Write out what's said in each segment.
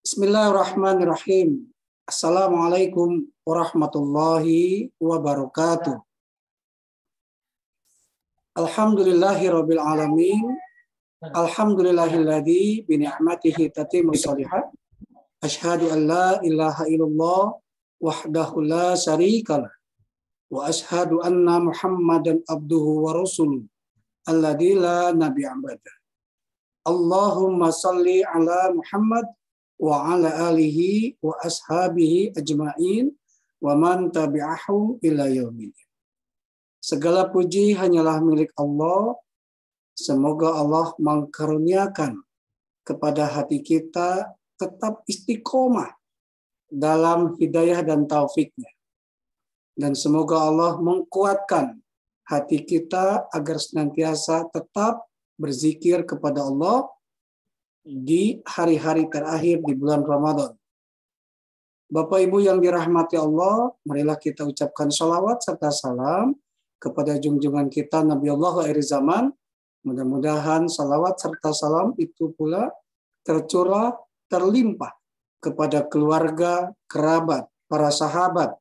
Bismillahirrahmanirrahim. Assalamualaikum warahmatullahi wabarakatuh. Alhamdulillahirabbil alamin. Alhamdulillahilladzi bi ni'matihi tatimmus shalihat. Asyhadu an la ilaha illallah wahdahu la syarikalah. Wa asyhadu anna Muhammadan abduhu wa rasuluh. Alladzi la nabiyya ba'dah. Allahumma shalli ala Muhammad wa ala alihi wa ashabihi ajma'in wa man tabi'ahum ila yaumil. Segala puji hanyalah milik Allah. Semoga Allah mengkaruniakan kepada hati kita tetap istiqomah dalam hidayah dan taufiknya. Dan semoga Allah mengkuatkan hati kita agar senantiasa tetap berzikir kepada Allah di hari-hari terakhir di bulan Ramadan. Bapak Ibu yang dirahmati Allah, marilah kita ucapkan sholawat serta salam kepada junjungan kita Nabi Allah akhir zaman. Mudah-mudahan sholawat serta salam itu pula tercurah, terlimpah kepada keluarga, kerabat, para sahabat,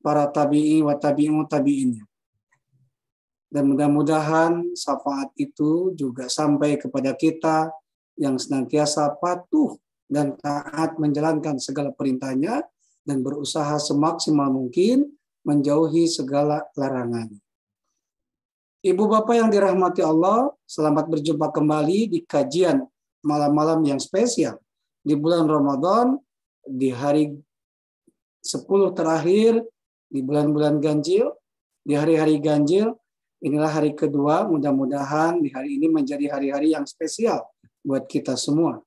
para tabi'i wa tabi'u tabi'innya. Dan mudah-mudahan syafaat itu juga sampai kepada kita yang senantiasa patuh dan taat menjalankan segala perintahnya dan berusaha semaksimal mungkin menjauhi segala larangannya. Ibu bapak yang dirahmati Allah, selamat berjumpa kembali di kajian malam-malam yang spesial di bulan Ramadan, di hari 10 terakhir, di bulan-bulan ganjil, di hari-hari ganjil. Inilah hari kedua, mudah-mudahan di hari ini menjadi hari-hari yang spesial buat kita semua.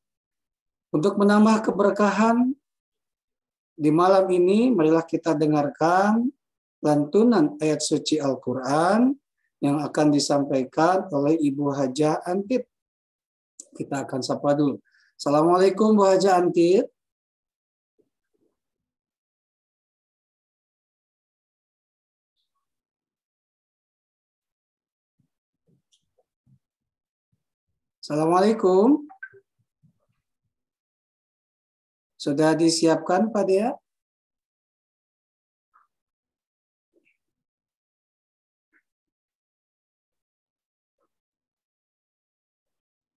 Untuk menambah keberkahan di malam ini, marilah kita dengarkan lantunan ayat suci Al-Quran yang akan disampaikan oleh Ibu Hajah Antip. Kita akan sapa dulu. Assalamualaikum Bu Hajah Antip. Assalamualaikum. Sudah disiapkan Pak Dea?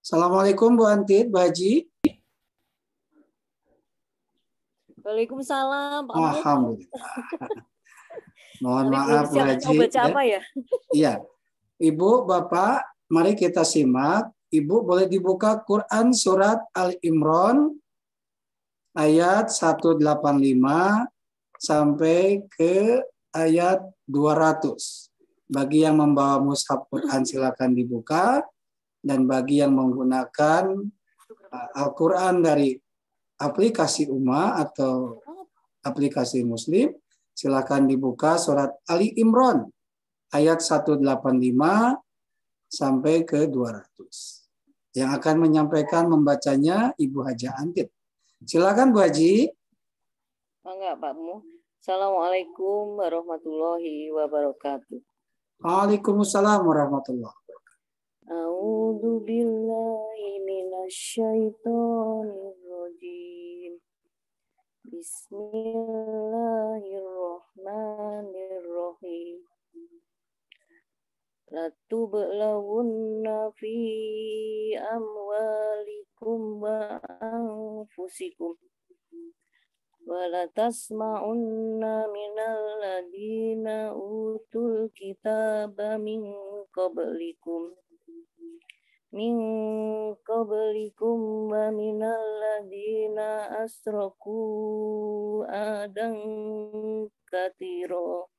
Assalamualaikum Bu Antit, Bu Haji. Waalaikumsalam Pak Mu. Alhamdulillah. Mohon Tadi maaf Bu Haji. Mau baca apa ya? Iya. Ibu, Bapak, mari kita simak. Ibu boleh dibuka Quran surat Al-Imran ayat 185 sampai ke ayat 200. Bagi yang membawa mushaf Quran silakan dibuka, dan bagi yang menggunakan Al-Quran dari aplikasi Umma atau aplikasi Muslim, silakan dibuka surat Ali Imran ayat 185 sampai ke 200. Yang akan menyampaikan membacanya Ibu Hajah Antip. Silakan Bu Haji. Enggak Pak Mu. Assalamualaikum warahmatullahi wabarakatuh. Waalaikumsalam warahmatullahi wabarakatuh. A'udzu billahi minasyaitonir rajim. Bismillahirrahmanirrahim. Latublawunna fi amwalikum wa anfusikum wa latasma'unna minal ladina utul kitaba min qablikum wa minal ladina asraku adan katiro.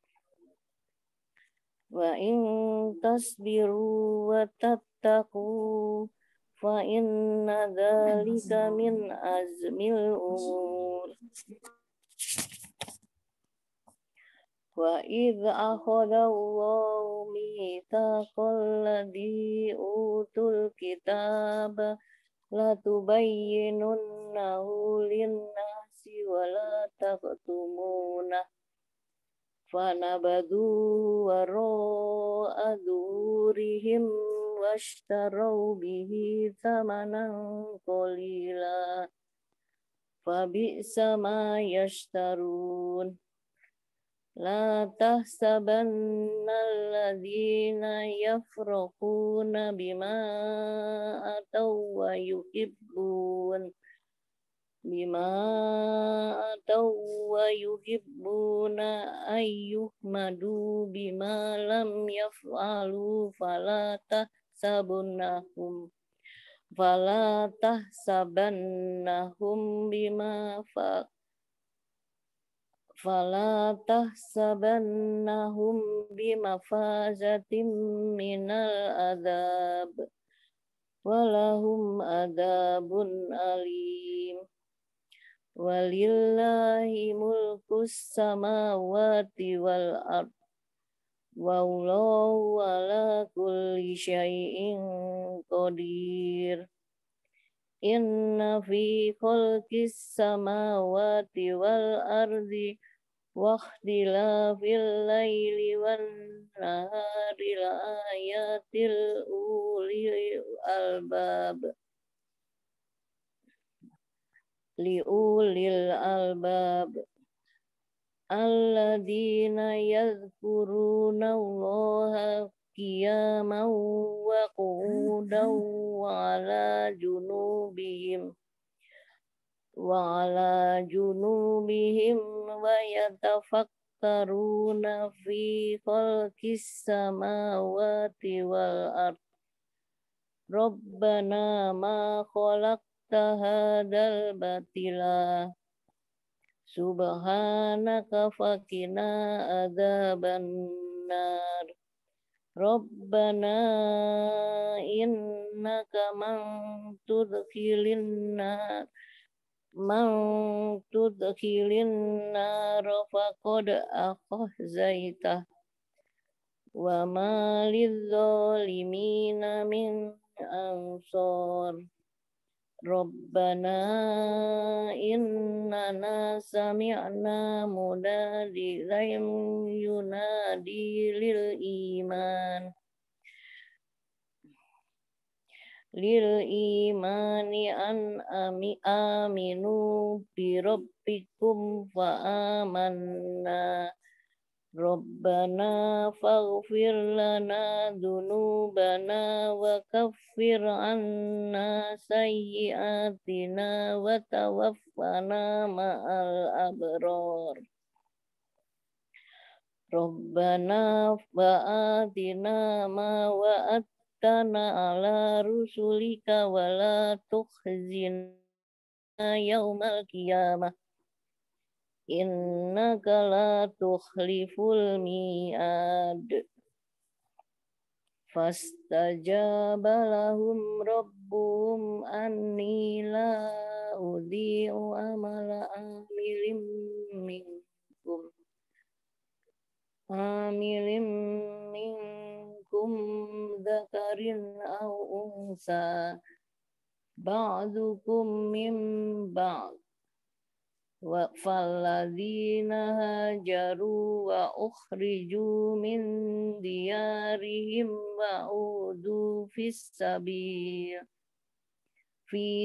Wa in tasbiru wa tattaqu fa inna dzalika min azmil umur. Wa idz akhadha Allahu mitsaqal ladzi utul kitaba la tubayyinunnahu lin-nasi wa la taqtumunah. Fanabadu wara'a dzurihim washtarau bihi thamanan qalila Fabi'sa ma yashtarun. La tahsabanna alladhina yafraquna bima ataw wa yuhibbuna ayyuhmadu bima lam yaf'alu fala tahsabannahum bimafazatim minal adab walahum adabun alim. Walillahi mulkus samawati wal ard wallahu ala kulli syai'in qadir. Inna fi khalqis samawati wal ardi wa ikhtilafil laili wan nahari laayatil ulil albab liulil albab alladzina yadhkuruna Allaha qiyaman wa qu'udan wa ala junubihim wa yatafakkaruna fi khalqis samawati wal ard. Rabbana ma khalaqta hadzal batila subhanaka faqina adzaban nar. Rabbana innaka man tudkhilin nar faqad akhzaitah wa ma lidzalimina min ansar. Rabbana innana sami'na munadiyan yunadi lil imani an aminu bi rabbikum fa amanna. Rabbana faghfir lana dhunubana wa kaffir anna sayyi'atina wa tawaffana ma'al abrar. Rabbana fa'atina ma wa'adtana ala rusulika wa la tukhzina yawmal qiyamah. Innaka la tukhliful mi'ad. Fastajaba lahum rabbuhum anni la udhi'u amala amilin minkum dzakarin aw unsa ba'dukum min ba'd. Wa falladzina hajaru wa ukhriju min diyarihim wa udu fi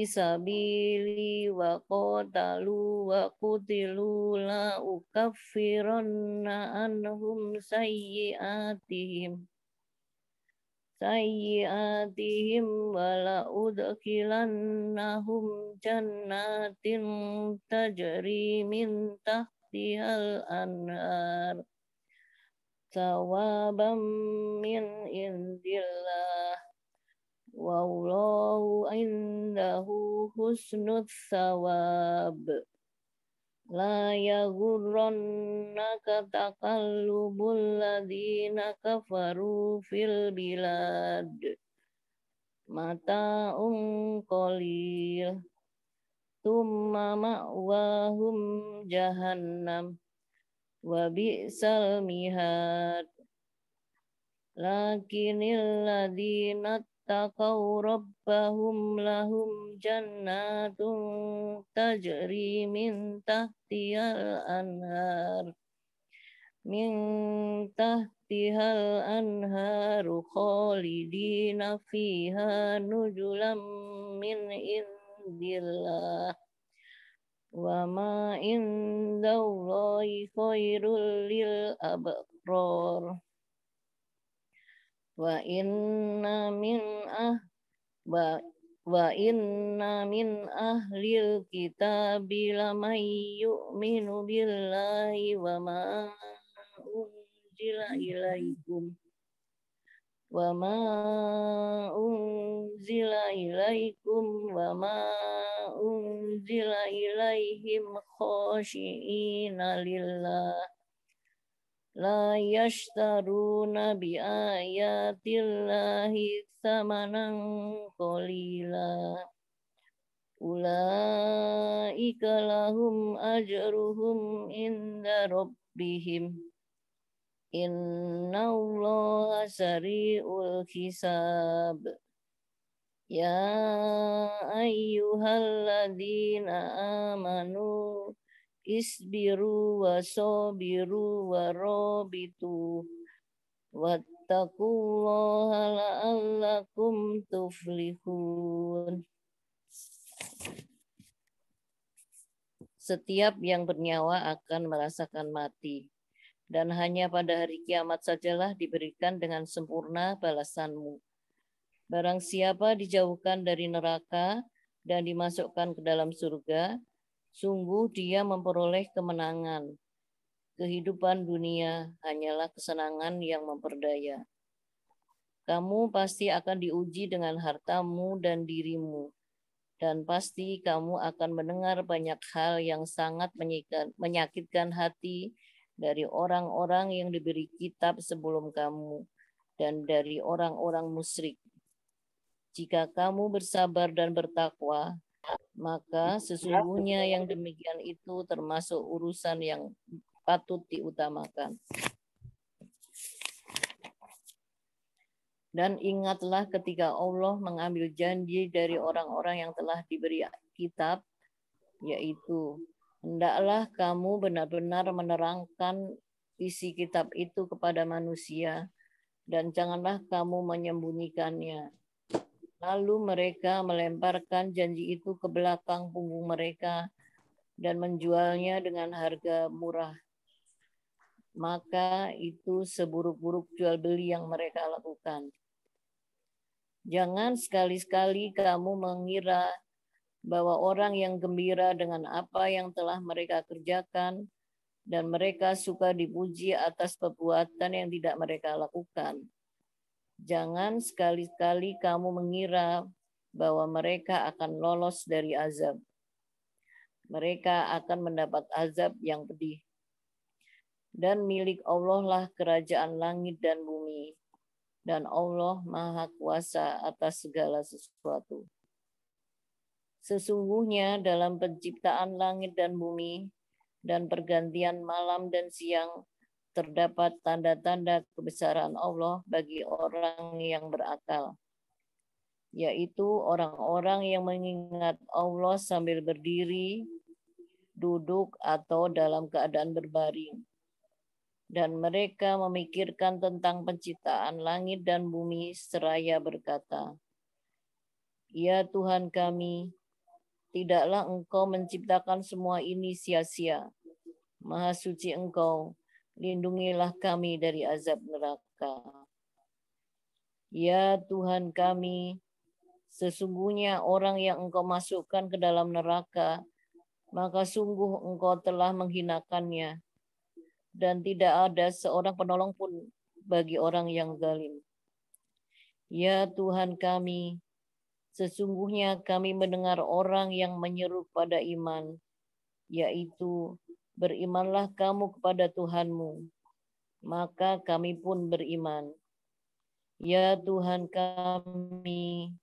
sabili wa qatalu wa qutilu la ukaffiranna anhum sayyi'atihim wa la udkhilannahum jannatin tajri min tahtihal anhar thawaban min indillah wallahu indahu husnul thawab. La yaghurrannaka taqallubul ladzina kafaru fil bilad. Mata'un qalil. Tsumma ma'wahum jahannam. Wa bi'sal mihad. Lakinil ladzina taqaw rabbahum lahum jannatun tajri min tahtihal anharu khalidina fiha nujulam min indillah wa ma indallahi khairul lil abrar wa inna min ahlil kitabi lamay yu'minu billahi wa ma unzila ilaikum wa ma unzila ilaikum wa ma unzila ilaihim khashi'ina lillah la yashtaruna bi ayatillahi thamanan qalila ulaika lahum ajruhum inda rabbihim innallaha sari'ul hisab ya ayyuhalladzina amanu isbiru wa sabiru wa rabitu wattaqullaha la'allakum tuflihun. Setiap yang bernyawa akan merasakan mati, dan hanya pada hari kiamat sajalah diberikan dengan sempurna balasanmu. Barang siapa dijauhkan dari neraka dan dimasukkan ke dalam surga, sungguh dia memperoleh kemenangan. Kehidupan dunia hanyalah kesenangan yang memperdaya. Kamu pasti akan diuji dengan hartamu dan dirimu. Dan pasti kamu akan mendengar banyak hal yang sangat menyakitkan hati dari orang-orang yang diberi kitab sebelum kamu dan dari orang-orang musyrik. Jika kamu bersabar dan bertakwa, maka sesungguhnya yang demikian itu termasuk urusan yang patut diutamakan. Dan ingatlah ketika Allah mengambil janji dari orang-orang yang telah diberi kitab, yaitu, hendaklah kamu benar-benar menerangkan isi kitab itu kepada manusia, dan janganlah kamu menyembunyikannya. Lalu mereka melemparkan janji itu ke belakang punggung mereka dan menjualnya dengan harga murah. Maka itu seburuk-buruk jual beli yang mereka lakukan. Jangan sekali-sekali kamu mengira bahwa orang yang gembira dengan apa yang telah mereka kerjakan dan mereka suka dipuji atas perbuatan yang tidak mereka lakukan. Jangan sekali-kali kamu mengira bahwa mereka akan lolos dari azab. Mereka akan mendapat azab yang pedih. Dan milik Allah lah kerajaan langit dan bumi. Dan Allah Maha Kuasa atas segala sesuatu. Sesungguhnya dalam penciptaan langit dan bumi dan pergantian malam dan siang terdapat tanda-tanda kebesaran Allah bagi orang yang berakal, yaitu orang-orang yang mengingat Allah sambil berdiri, duduk, atau dalam keadaan berbaring. Dan mereka memikirkan tentang penciptaan langit dan bumi seraya berkata, ya Tuhan kami, tidaklah Engkau menciptakan semua ini sia-sia. Maha suci Engkau, lindungilah kami dari azab neraka. Ya Tuhan kami, sesungguhnya orang yang Engkau masukkan ke dalam neraka, maka sungguh Engkau telah menghinakannya. Dan tidak ada seorang penolong pun bagi orang yang zalim. Ya Tuhan kami, sesungguhnya kami mendengar orang yang menyeru pada iman, yaitu, berimanlah kamu kepada Tuhanmu. Maka kami pun beriman. Ya Tuhan kami,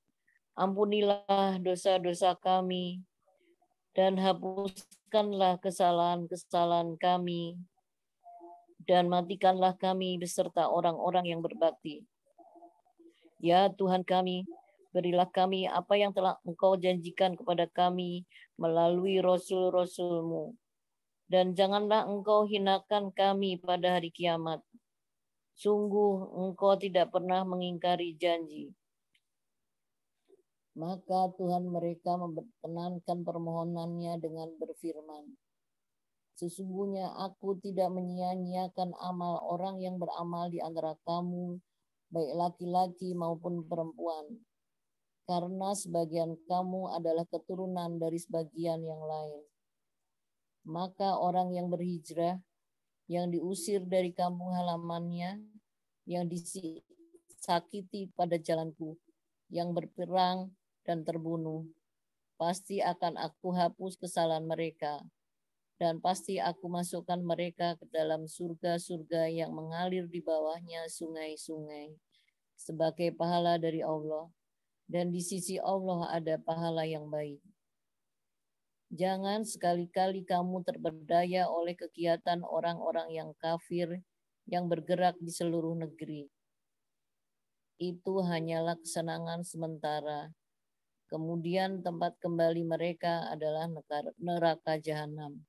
ampunilah dosa-dosa kami, dan hapuskanlah kesalahan-kesalahan kami, dan matikanlah kami beserta orang-orang yang berbakti. Ya Tuhan kami, berilah kami apa yang telah Engkau janjikan kepada kami melalui Rasul-Rasul-Mu. Dan janganlah Engkau hinakan kami pada hari kiamat. Sungguh Engkau tidak pernah mengingkari janji. Maka Tuhan mereka memperkenankan permohonannya dengan berfirman, sesungguhnya aku tidak menyia-nyiakan amal orang yang beramal di antara kamu, baik laki-laki maupun perempuan, karena sebagian kamu adalah keturunan dari sebagian yang lain. Maka orang yang berhijrah, yang diusir dari kampung halamannya, yang disakiti pada jalanku, yang berperang dan terbunuh, pasti akan aku hapus kesalahan mereka, dan pasti aku masukkan mereka ke dalam surga-surga yang mengalir di bawahnya sungai-sungai, sebagai pahala dari Allah, dan di sisi Allah ada pahala yang baik. Jangan sekali-kali kamu terperdaya oleh kegiatan orang-orang yang kafir yang bergerak di seluruh negeri. Itu hanyalah kesenangan sementara. Kemudian tempat kembali mereka adalah neraka jahanam.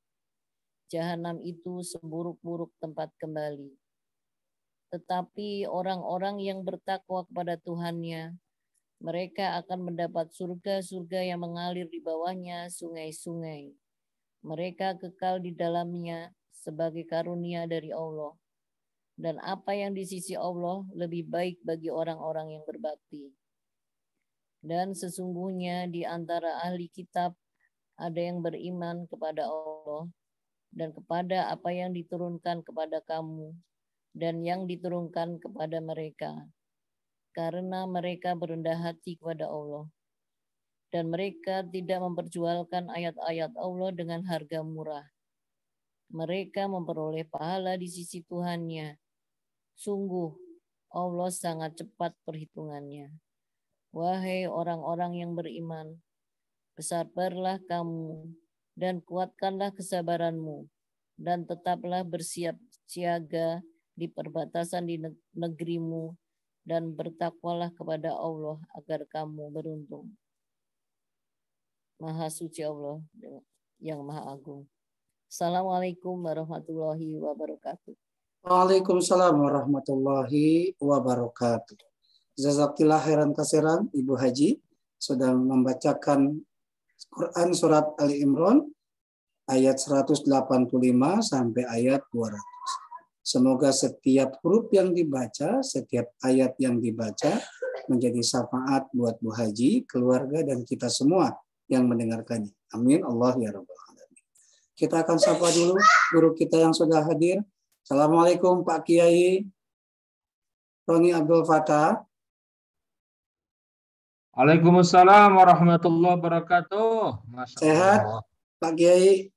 Jahanam itu seburuk-buruk tempat kembali. Tetapi orang-orang yang bertakwa kepada Tuhannya, mereka akan mendapat surga-surga yang mengalir di bawahnya sungai-sungai. Mereka kekal di dalamnya sebagai karunia dari Allah. Dan apa yang di sisi Allah lebih baik bagi orang-orang yang berbakti. Dan sesungguhnya di antara ahli kitab ada yang beriman kepada Allah dan kepada apa yang diturunkan kepada kamu dan yang diturunkan kepada mereka, karena mereka berendah hati kepada Allah. Dan mereka tidak memperjualkan ayat-ayat Allah dengan harga murah. Mereka memperoleh pahala di sisi Tuhannya. Sungguh, Allah sangat cepat perhitungannya. Wahai orang-orang yang beriman, bersabarlah kamu dan kuatkanlah kesabaranmu, dan tetaplah bersiap siaga di perbatasan di negerimu, dan bertakwalah kepada Allah agar kamu beruntung. Maha suci Allah yang Maha Agung. Assalamualaikum warahmatullahi wabarakatuh. Waalaikumsalam warahmatullahi wabarakatuh. Jazakallah khairan katsiran Ibu Haji sudah membacakan Quran surat Ali Imran ayat 185 sampai ayat 200. Semoga setiap huruf yang dibaca, setiap ayat yang dibaca menjadi syafaat buat Bu Haji, keluarga dan kita semua yang mendengarkannya. Amin Allah ya rabbal alamin. Kita akan sapa dulu guru kita yang sudah hadir. Assalamualaikum Pak Kiai Roni Abdul Fatah. Waalaikumsalam warahmatullahi wabarakatuh. Masya Sehat Allah. Pak Kiai.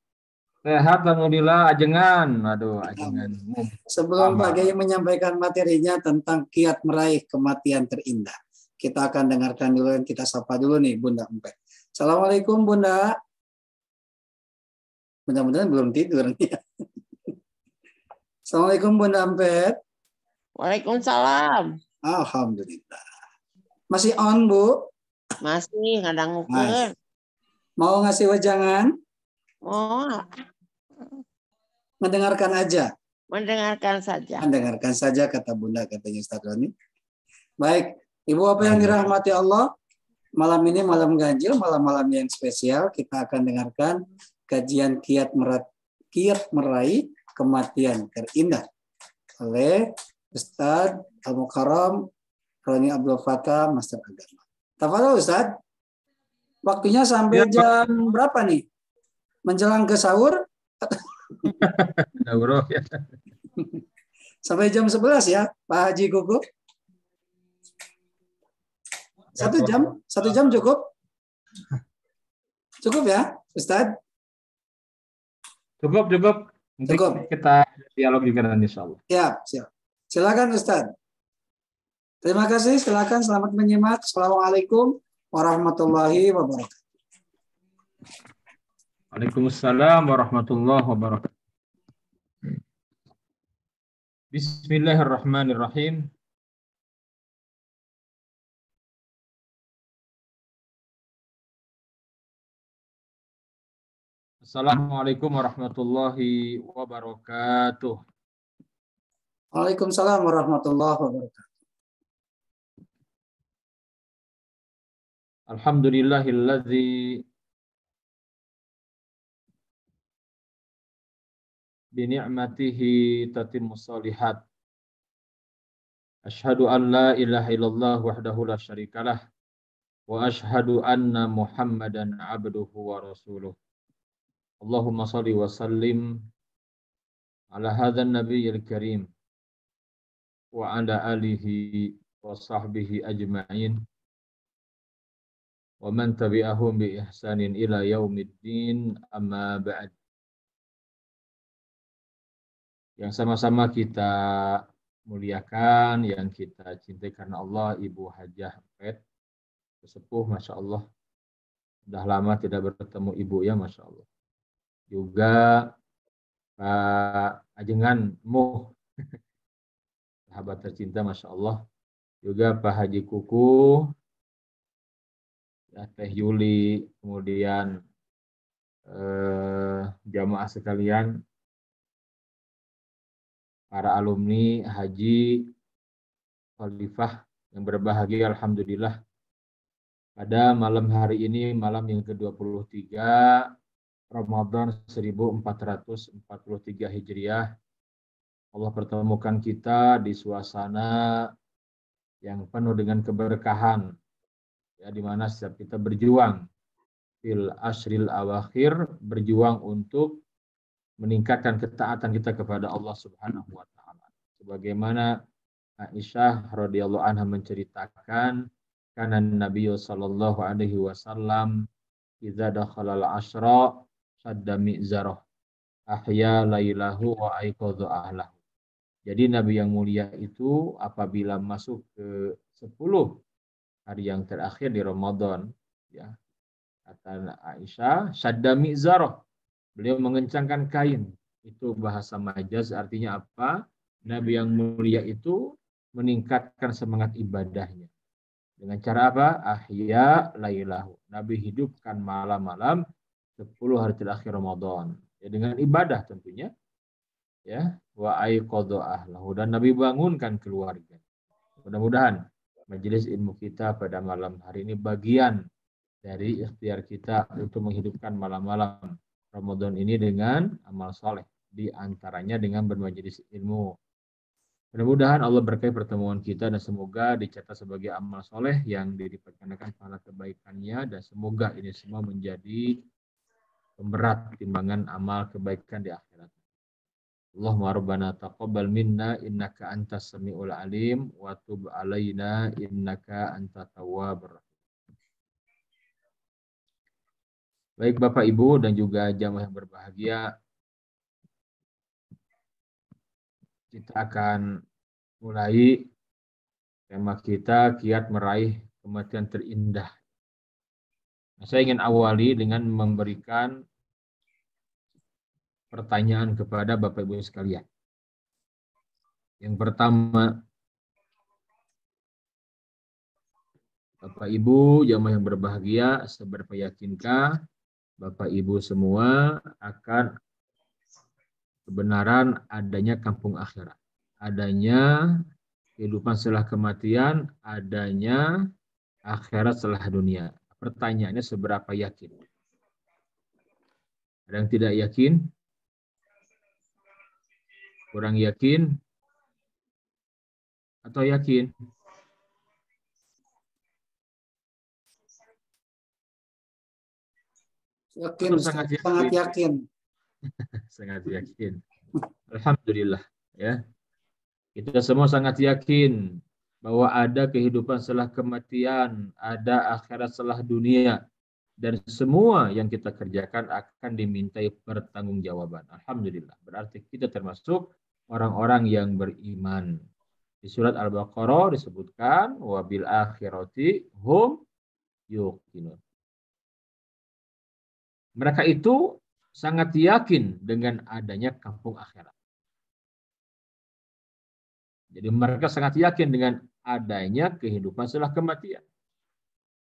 Sehat, alhamdulillah. Ajengan. Aduh, ajengan. Sebelum Pak Kiai menyampaikan materinya tentang kiat meraih kematian terindah, kita akan dengarkan dulu dan kita sapa dulu nih Bunda Empet. Assalamualaikum Bunda. Mudah-mudahan belum tidur nih. Assalamualaikum Bunda Empet. Waalaikumsalam. Alhamdulillah. Masih on Bu? Masih kadang ukur. Mau ngasih wejangan? Oh, Mendengarkan aja. mendengarkan saja. Mendengarkan saja kata Bunda, katanya Ustaz Roni. Baik, Ibu apa yang dirahmati Allah, malam ini malam ganjil, malam-malam yang spesial, kita akan dengarkan kajian kiat meraih kematian terindah oleh Ustaz Al-Mukarram Roni Abdul Fatah, Master Agama. Tafadhol Ustaz. Waktunya sampai jam berapa nih? Menjelang ke sahur? Sampai jam 11 ya, Pak Haji Kuku. 1 jam? 1 jam cukup? Cukup ya, Ustaz? Cukup. Nanti kita dialog juga nanti insya Allah. Siap. Silakan Ustaz. Terima kasih, silakan selamat menyimak. Assalamualaikum warahmatullahi wabarakatuh. Waalaikumsalam warahmatullahi wabarakatuh. Bismillahirrahmanirrahim. Assalamualaikum warahmatullahi wabarakatuh. Waalaikumsalam warahmatullahi wabarakatuh. Alhamdulillahilladzi bi ni'matihi tatimmus shalihat. Asyhadu an la ilaha illallah wahdahu la syarikalah wa asyhadu anna Muhammadan abduhu wa rasuluh. Allahumma shalli wa sallim ala hadzal nabiyil karim wa ala alihi wa sahbihi ajma'in wa man tabi'ahum bi ihsanin ila yaumiddin, amma ba'd. Yang sama-sama kita muliakan, yang kita cintai karena Allah, Ibu Hajah Pet, sesepuh, Masya Allah. Sudah lama tidak bertemu Ibu ya, Masya Allah. Juga Pak Ajengan Muh, sahabat tercinta, Masya Allah. Juga Pak Haji Kuku, ya, Teh Yuli, kemudian jamaah sekalian, para alumni Haji Khalifah yang berbahagia, alhamdulillah. Pada malam hari ini, malam yang ke-23 Ramadan 1443 Hijriah, Allah pertemukan kita di suasana yang penuh dengan keberkahan, ya, di mana setiap kita berjuang fil ashril awakhir, berjuang untuk meningkatkan ketaatan kita kepada Allah Subhanahu wa taala. Sebagaimana Aisyah radhiyallahu anha menceritakan, kana Nabi sallallahu alaihi wasallam idza dakhala al-ashra sadda mi'zarah ahya lailahu wa aiqadha ahlahu. Jadi Nabi yang mulia itu apabila masuk ke 10 hari yang terakhir di Ramadan, ya, kata Aisyah, sadda mi'zarah, beliau mengencangkan kain. Itu bahasa majaz, artinya apa? Nabi yang mulia itu meningkatkan semangat ibadahnya. Dengan cara apa? Ahya lailahu. Nabi hidupkan malam-malam 10 hari terakhir Ramadan. Ya, dengan ibadah tentunya. Ya, wa aiqadha ahlahu, dan Nabi bangunkan keluarga. Mudah-mudahan majelis ilmu kita pada malam hari ini bagian dari ikhtiar kita untuk menghidupkan malam-malam Ramadan ini dengan amal soleh, di antaranya dengan bermajelis ilmu. Mudah-mudahan Allah berkahi pertemuan kita dan semoga dicatat sebagai amal soleh yang dilipatkan pahala kebaikannya, dan semoga ini semua menjadi pemberat timbangan amal kebaikan di akhirat. Allahumma rabbana taqabbal minna innaka antas samiul alim wa tub alaina innaka antat tawwabur rahim. Baik Bapak Ibu dan juga jamaah yang berbahagia, kita akan mulai tema kita, kiat meraih kematian terindah. Nah, saya ingin awali dengan memberikan pertanyaan kepada Bapak Ibu sekalian. Yang pertama, Bapak Ibu jamaah yang berbahagia, seberapa yakinkah Bapak Ibu semua akan kebenaran adanya kampung akhirat, adanya kehidupan setelah kematian, adanya akhirat setelah dunia? Pertanyaannya, seberapa yakin? Ada yang tidak yakin? Kurang yakin? Atau yakin? Yakin, sangat yakin. Sangat yakin. Alhamdulillah, ya. Kita semua sangat yakin bahwa ada kehidupan setelah kematian, ada akhirat setelah dunia, dan semua yang kita kerjakan akan dimintai pertanggungjawaban. Alhamdulillah. Berarti kita termasuk orang-orang yang beriman. Di surat Al-Baqarah disebutkan wabil akhirati hum yuqinun. Mereka itu sangat yakin dengan adanya kampung akhirat. Jadi mereka sangat yakin dengan adanya kehidupan setelah kematian,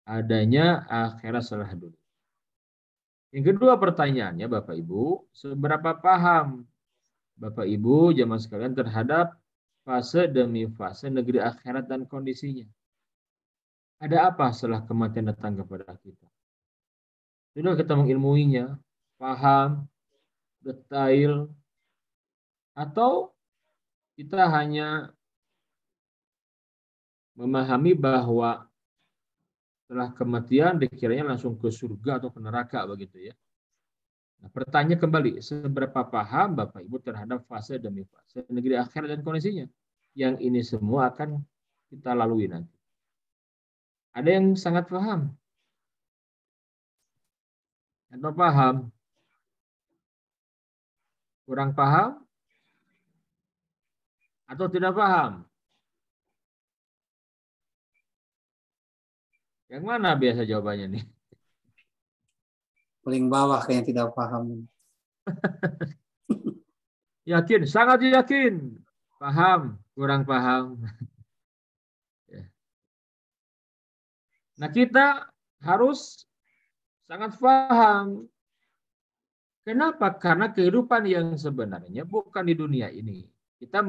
adanya akhirat setelah dunia. Yang kedua pertanyaannya, Bapak Ibu, seberapa paham Bapak Ibu jamaah sekalian terhadap fase demi fase negeri akhirat dan kondisinya? Ada apa setelah kematian datang kepada kita? Sudah kita mengilmuinya, paham, detail, atau kita hanya memahami bahwa setelah kematian dikiranya langsung ke surga atau ke neraka begitu ya. Nah, pertanyaan kembali, seberapa paham Bapak Ibu terhadap fase demi fase negeri akhirat dan kondisinya? Yang ini semua akan kita lalui nanti. Ada yang sangat paham? Atau paham? Kurang paham? Atau tidak paham? Yang mana biasa jawabannya nih? Paling bawah kayaknya tidak paham. Yakin, sangat yakin. Paham, kurang paham. Nah, kita harus sangat paham. Kenapa? Karena kehidupan yang sebenarnya bukan di dunia ini. Kita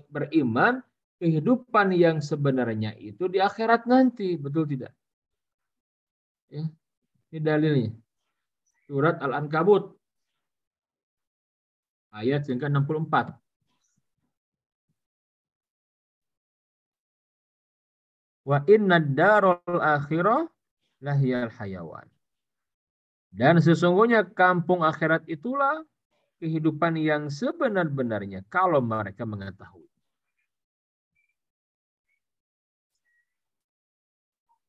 beriman kehidupan yang sebenarnya itu di akhirat nanti. Betul tidak? Ya, ini dalilnya. Surat Al-Ankabut. Ayat yang ke-64. Wa inna darul akhirah lahiyal hayawan. Dan sesungguhnya kampung akhirat itulah kehidupan yang sebenar-benarnya kalau mereka mengetahui.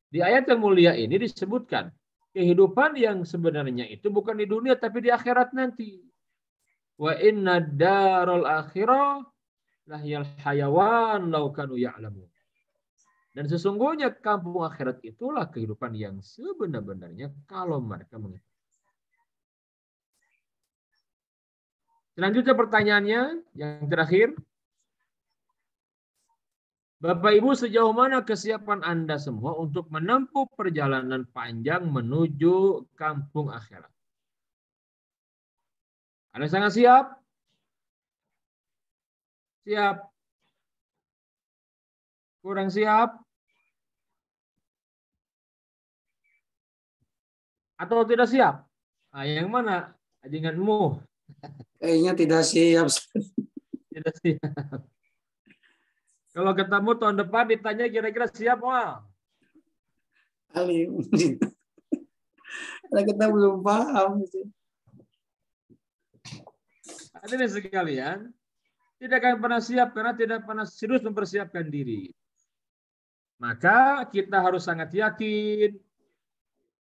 Di ayat yang mulia ini disebutkan kehidupan yang sebenarnya itu bukan di dunia tapi di akhirat nanti. Wa inna darul akhirah lahiyal hayawan law kanu ya'lamun. Dan sesungguhnya kampung akhirat itulah kehidupan yang sebenar-benarnya kalau mereka mengetahui. Selanjutnya pertanyaannya yang terakhir. Bapak Ibu, sejauh mana kesiapan Anda semua untuk menempuh perjalanan panjang menuju kampung akhirat? Anda sangat siap? Siap? Kurang siap? Atau tidak siap? Nah, yang mana ajenganmu? Kayaknya tidak siap. Tidak siap. Kalau ketemu tahun depan ditanya kira-kira siap nggak? Ali, karena kita belum paham. Hadirin sekalian, tidak akan pernah siap karena tidak pernah serius mempersiapkan diri. Maka kita harus sangat yakin,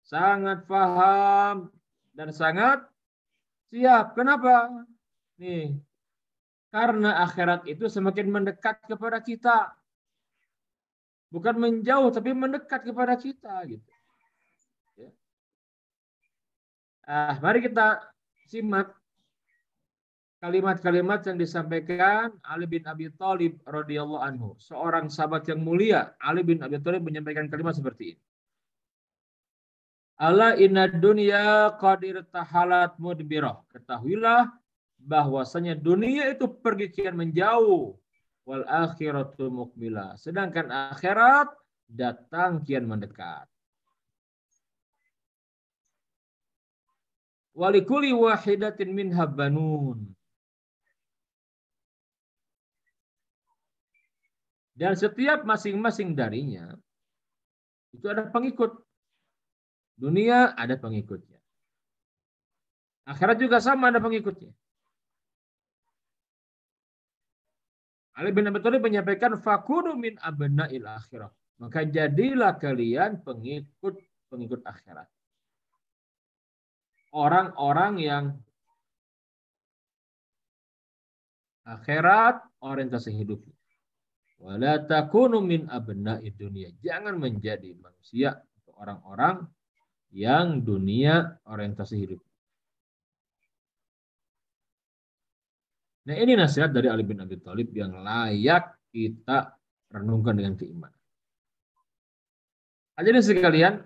sangat paham, dan sangat siap. Kenapa? Nih, karena akhirat itu semakin mendekat kepada kita. Bukan menjauh, tapi mendekat kepada kita. Gitu. Ya. Mari kita simak kalimat-kalimat yang disampaikan Ali bin Abi Thalib radhiyallahu anhu. Seorang sahabat yang mulia, Ali bin Abi Thalib menyampaikan kalimat seperti ini. Ala inna dunya qadir tahalat mudbirah. Ketahuilah bahwasanya dunia itu pergi kian menjauh. Wal akhiratu muqbilah. Sedangkan akhirat datang kian mendekat. Walikuli wahidatin minha banun. Dan setiap masing-masing darinya itu ada pengikut. Dunia ada pengikutnya. Akhirat juga sama ada pengikutnya. Ali bin Abi Thalib menyampaikan fakunu min abna'il akhirah. Maka jadilah kalian pengikut akhirat. Orang-orang yang akhirat orientasi hidupnya. Wala takunu min abna'id dunia. Jangan menjadi manusia atau orang-orang yang dunia orientasi hidup. Nah, ini nasihat dari Ali bin Abi Thalib yang layak kita renungkan dengan keimanan. Hadirin sekalian,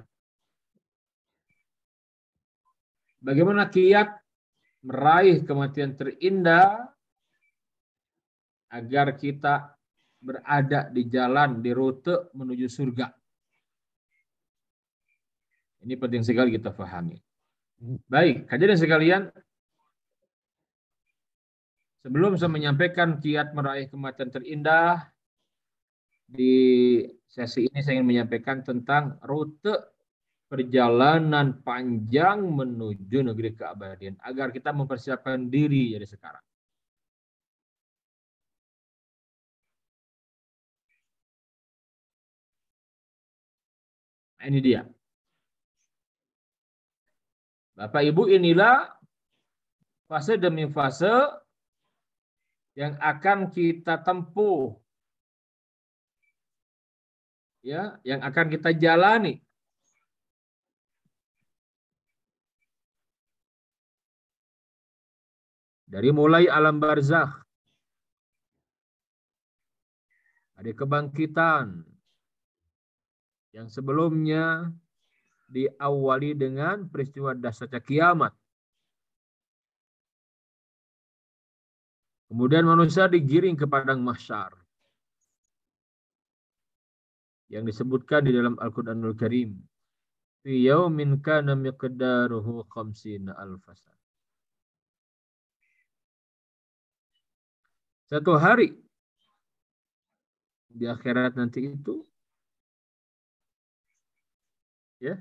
bagaimana kiat meraih kematian terindah agar kita berada di jalan, di rute menuju surga. Ini penting sekali kita pahami. Baik, hadirin sekalian, sebelum saya menyampaikan kiat meraih kematian terindah, di sesi ini saya ingin menyampaikan tentang rute perjalanan panjang menuju negeri keabadian agar kita mempersiapkan diri dari sekarang. Nah, ini dia. Bapak Ibu, inilah fase demi fase yang akan kita tempuh. Ya, yang akan kita jalani. Dari mulai alam barzakh, ada kebangkitan yang sebelumnya diawali dengan peristiwa dahsyatnya kiamat. Kemudian manusia digiring ke padang mahsyar yang disebutkan di dalam Al-Qur'anul Karim. Fi yaumin kana miqdaruhu 50 alfasan. Satu hari di akhirat nanti itu ya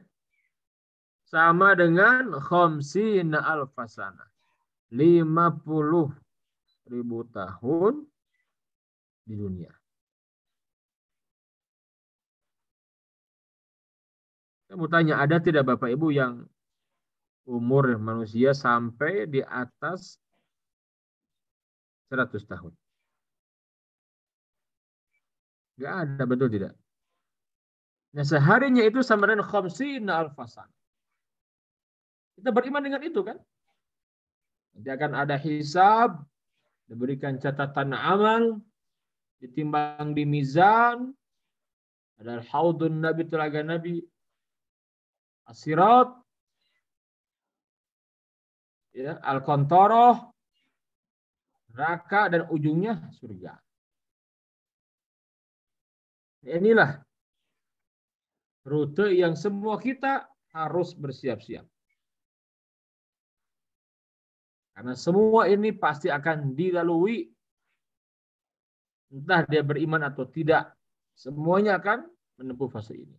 sama dengan 50 alfasana. 50.000 tahun di dunia. Saya mau tanya, ada tidak Bapak Ibu yang umur manusia sampai di atas 100 tahun? Enggak ada, betul tidak? Nah, seharinya itu sama dengan 50 alfasan. Kita beriman dengan itu kan? Nanti akan ada hisab, diberikan catatan amal, ditimbang di mizan, ada haudun Nabi, telaga Nabi, as-sirat, ya, al-qantoroh, neraka, dan ujungnya surga. Inilah rute yang semua kita harus bersiap-siap. Karena semua ini pasti akan dilalui. Entah dia beriman atau tidak. Semuanya akan menempuh fase ini.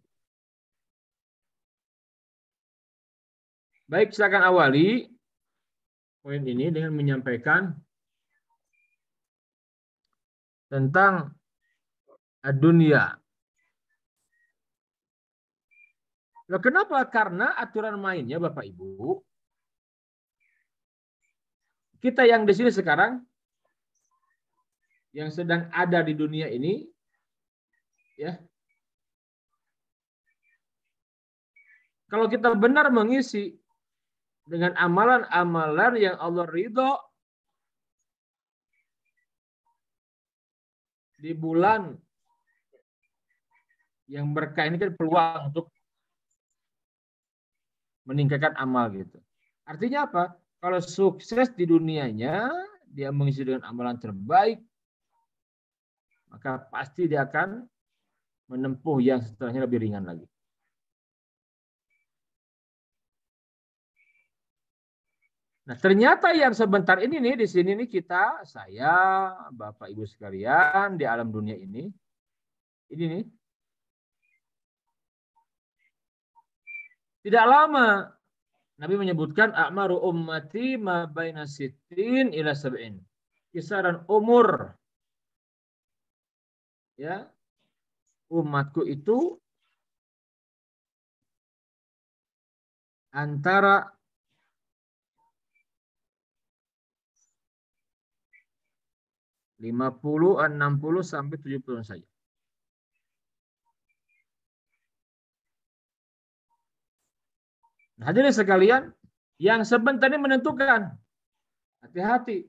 Baik, silakan awali poin ini dengan menyampaikan tentang dunia. Loh, kenapa? Karena aturan mainnya Bapak Ibu, kita yang di sini sekarang, yang sedang ada di dunia ini, ya, kalau kita benar mengisi dengan amalan-amalan yang Allah ridho di bulan yang berkah ini, kan peluang untuk meningkatkan amal gitu. Artinya apa? Kalau sukses di dunianya, dia mengisi dengan amalan terbaik, maka pasti dia akan menempuh yang setelahnya lebih ringan lagi. Nah, ternyata yang sebentar ini nih, di sini nih kita, saya, Bapak Ibu sekalian, di alam dunia ini nih, tidak lama Nabi menyebutkan a'maru ummati ma baina sittin ila sab'in. Kisaran umur ya umatku itu antara 50, 60 sampai 70 tahun saja. Nah, hadirin sekalian, yang sebentar ini menentukan. Hati-hati.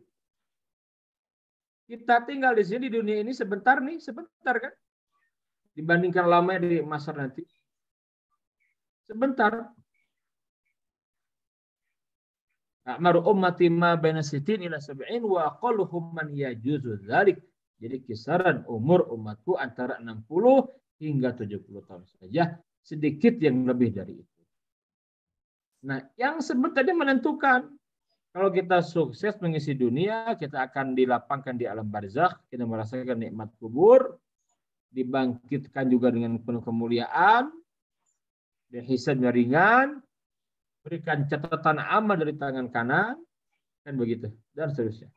Kita tinggal di sini di dunia ini sebentar nih, sebentar kan? Dibandingkan lamanya di masa nanti. Sebentar. A'maru ummati ma baina sittin ila sab'in wa aqalluhum man yajuzu dzalik. Jadi kisaran umur umatku antara 60 hingga 70 tahun saja, sedikit yang lebih dari itu. Nah, yang sebenarnya menentukan kalau kita sukses mengisi dunia, kita akan dilapangkan di alam barzakh, kita merasakan nikmat kubur, dibangkitkan juga dengan penuh kemuliaan, dan hisabnya ringan, berikan catatan amal dari tangan kanan, kan begitu, dan seterusnya.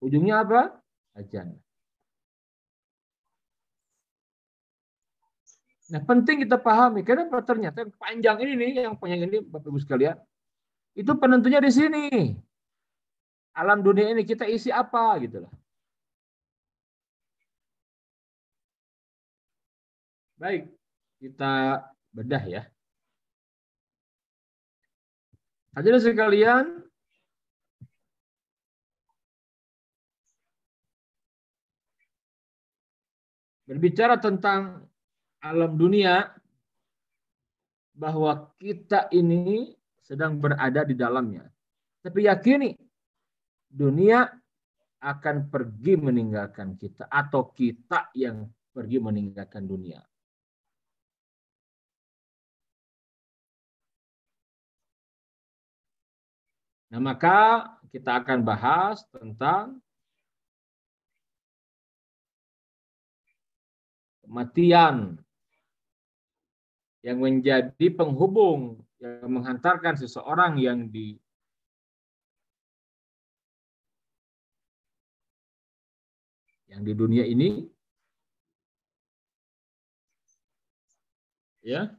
Ujungnya apa? Jannah. Nah, penting kita pahami, kenapa ternyata yang panjang ini nih, yang panjang ini, Bapak Ibu sekalian, itu penentunya di sini. Alam dunia ini kita isi apa, gitu loh. Baik, kita bedah ya. Hadirin sekalian, berbicara tentang alam dunia, bahwa kita ini sedang berada di dalamnya. Tapi yakini, dunia akan pergi meninggalkan kita, atau kita yang pergi meninggalkan dunia. Nah, maka kita akan bahas tentang kematian yang menjadi penghubung yang menghantarkan seseorang yang di dunia ini, ya,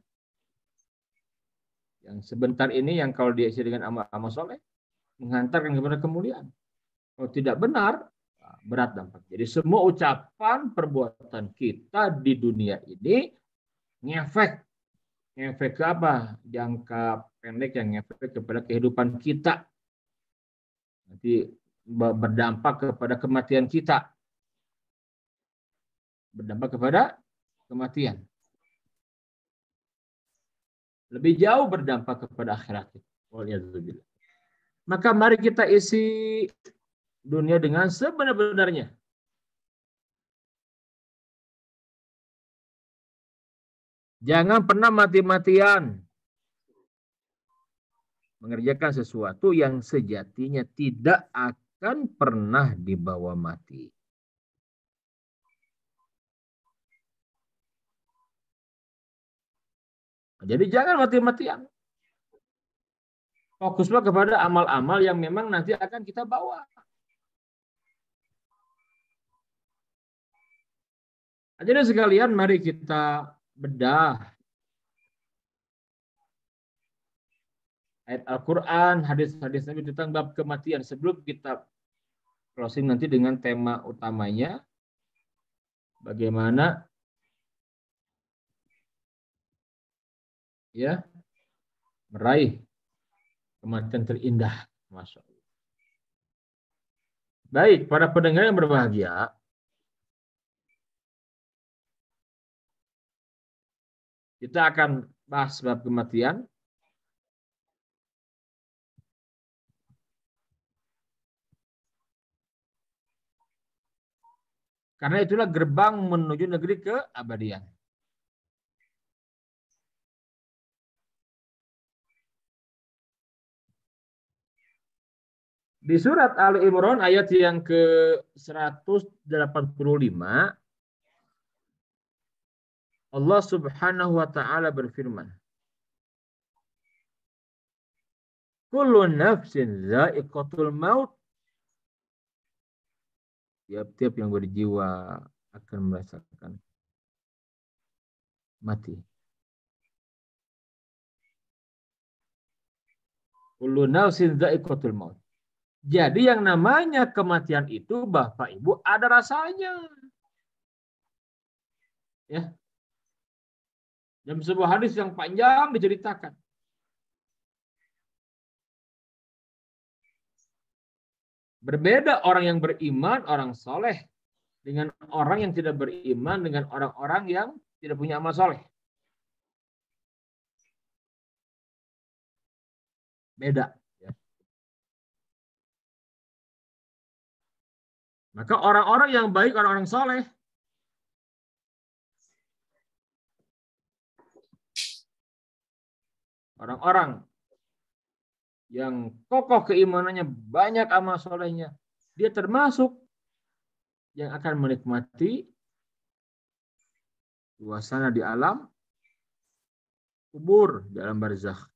yang sebentar ini, yang kalau diisi dengan amal soleh menghantarkan kepada kemuliaan. Kalau tidak benar, berat dampak. Jadi semua ucapan perbuatan kita di dunia ini ngefek ke apa? Jangka pendek, yang ngefek kepada kehidupan kita. Nanti berdampak kepada kematian kita. Berdampak kepada kematian. Lebih jauh berdampak kepada akhirat. Maka mari kita isi dunia dengan sebenar-benarnya. Jangan pernah mati-matian mengerjakan sesuatu yang sejatinya tidak akan pernah dibawa mati. Jadi jangan mati-matian. Fokuslah kepada amal-amal yang memang nanti akan kita bawa. Jadi sekalian, mari kita bedah ayat Al-Quran, hadis-hadis Nabi tentang bab kematian. Sebelum kita closing nanti dengan tema utamanya, bagaimana ya meraih kematian terindah. Masya Allah. Baik, para pendengar yang berbahagia, kita akan bahas bab kematian. Karena itulah gerbang menuju negeri keabadian. Di surat Ali Imran ayat yang ke-185, Allah Subhanahu wa taala berfirman, kullu nafsin za'iqatul maut. Tiap-tiap yang berjiwa akan merasakan mati. Kullu nafsin za'iqatul maut. Jadi yang namanya kematian itu, Bapak Ibu, ada rasanya. Ya. Dalam sebuah hadis yang panjang diceritakan. Berbeda orang yang beriman, orang soleh, dengan orang yang tidak beriman, dengan orang-orang yang tidak punya amal soleh. Beda. Ya. Maka orang-orang yang baik, orang-orang soleh, orang-orang yang kokoh keimanannya, banyak amal solehnya, dia termasuk yang akan menikmati suasana di alam kubur, di alam barzakh.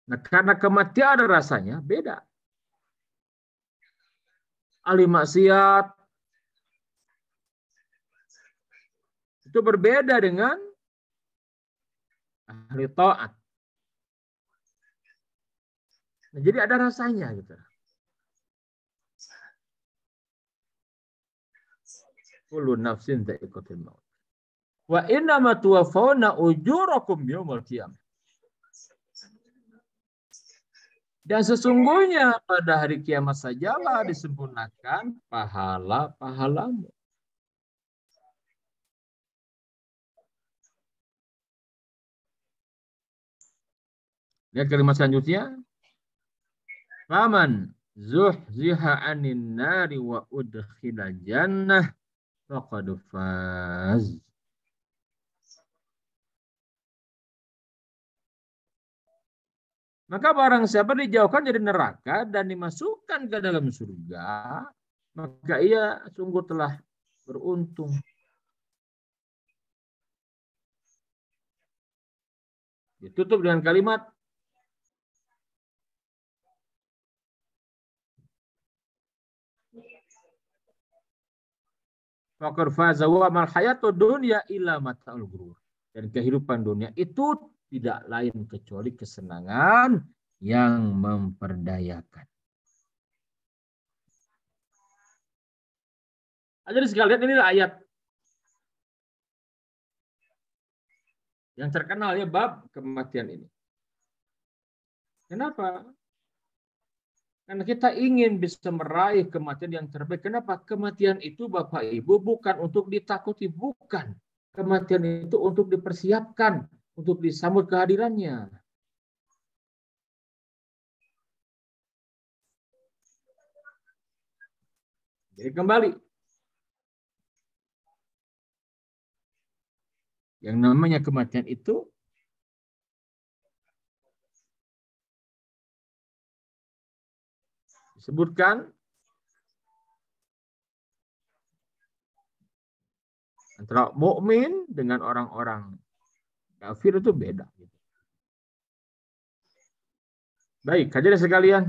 Nah, karena kematian ada rasanya beda. Ahli maksiat itu berbeda dengan ahli taat. Nah, jadi ada rasanya gitu. Kullu nafsin dha'iqatul maut. Wa innama tuwaffawna ujurakum yaumil qiyamah. Dan sesungguhnya pada hari kiamat sajalah disempurnakan pahala-pahalamu. Lihat kalimat selanjutnya. Faman zuhziha 'anil nari wa udkhila jannah faqad faz. Maka barang siapa dijauhkan dari neraka dan dimasukkan ke dalam surga, maka ia sungguh telah beruntung. Ditutup dengan kalimat faqad faza wa mal hayatud dunya illa mata'ul ghurur. Dan kehidupan dunia itu tidak lain kecuali kesenangan yang memperdayakan. Jadi sekalian inilah ayat yang terkenal ya, bab kematian ini. Kenapa? Karena kita ingin bisa meraih kematian yang terbaik. Kenapa? Kematian itu Bapak Ibu bukan untuk ditakuti, bukan. Kematian itu untuk dipersiapkan, untuk disambut kehadirannya. Jadi kembali. Yang namanya kematian itu disebutkan antara mukmin dengan orang-orang kafir itu beda. Baik, hadirin sekalian.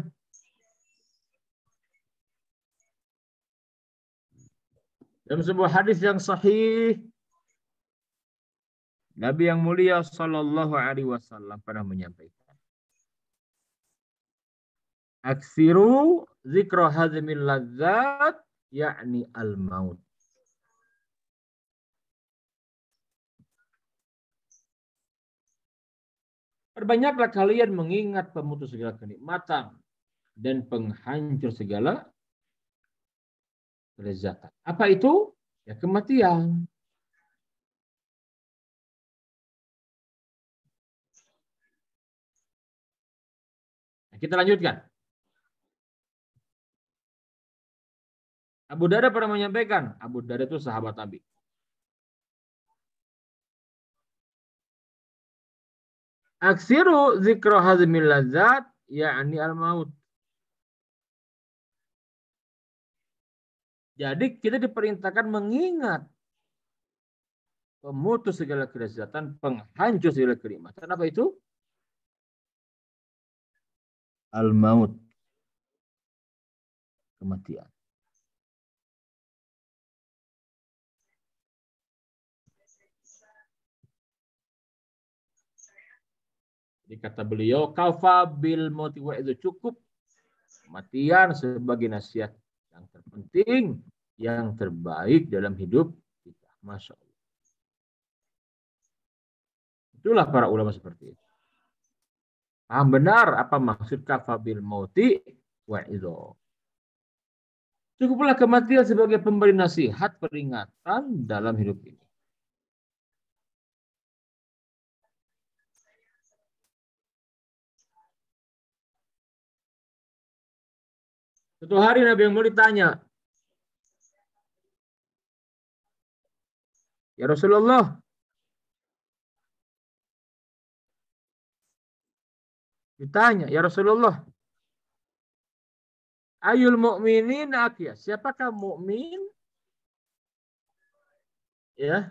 Dalam sebuah hadis yang sahih, Nabi yang mulia Sallallahu Alaihi Wasallam pernah menyampaikan, aksiru zikra hazmil ladzat, yakni al-maut. Perbanyaklah kalian mengingat pemutus segala kenikmatan dan penghancur segala kelezatan. Apa itu? Ya kematian. Nah, kita lanjutkan. Abu Darda pernah menyampaikan, Abu Darda itu sahabat Nabi. Aksiru zikra hazmil ladzat, yakni al-maut. Jadi kita diperintahkan mengingat pemutus segala kelezatan, penghancur segala kenikmatan. Apa itu? Al-maut. Kematian. Jadi kata beliau, kafa bil mauti wa itu cukup kematian sebagai nasihat yang terpenting, yang terbaik dalam hidup kita. Masya Allah. Itulah para ulama seperti itu. Paham benar apa maksud kafa bil mauti wa itu. Cukuplah kematian sebagai pemberi nasihat, peringatan dalam hidup ini. Suatu hari Nabi yang mulia ditanya, ya Rasulullah, Ditanya, ya Rasulullah, ayul mu'minin aqyas? Siapakah mukmin? Ya,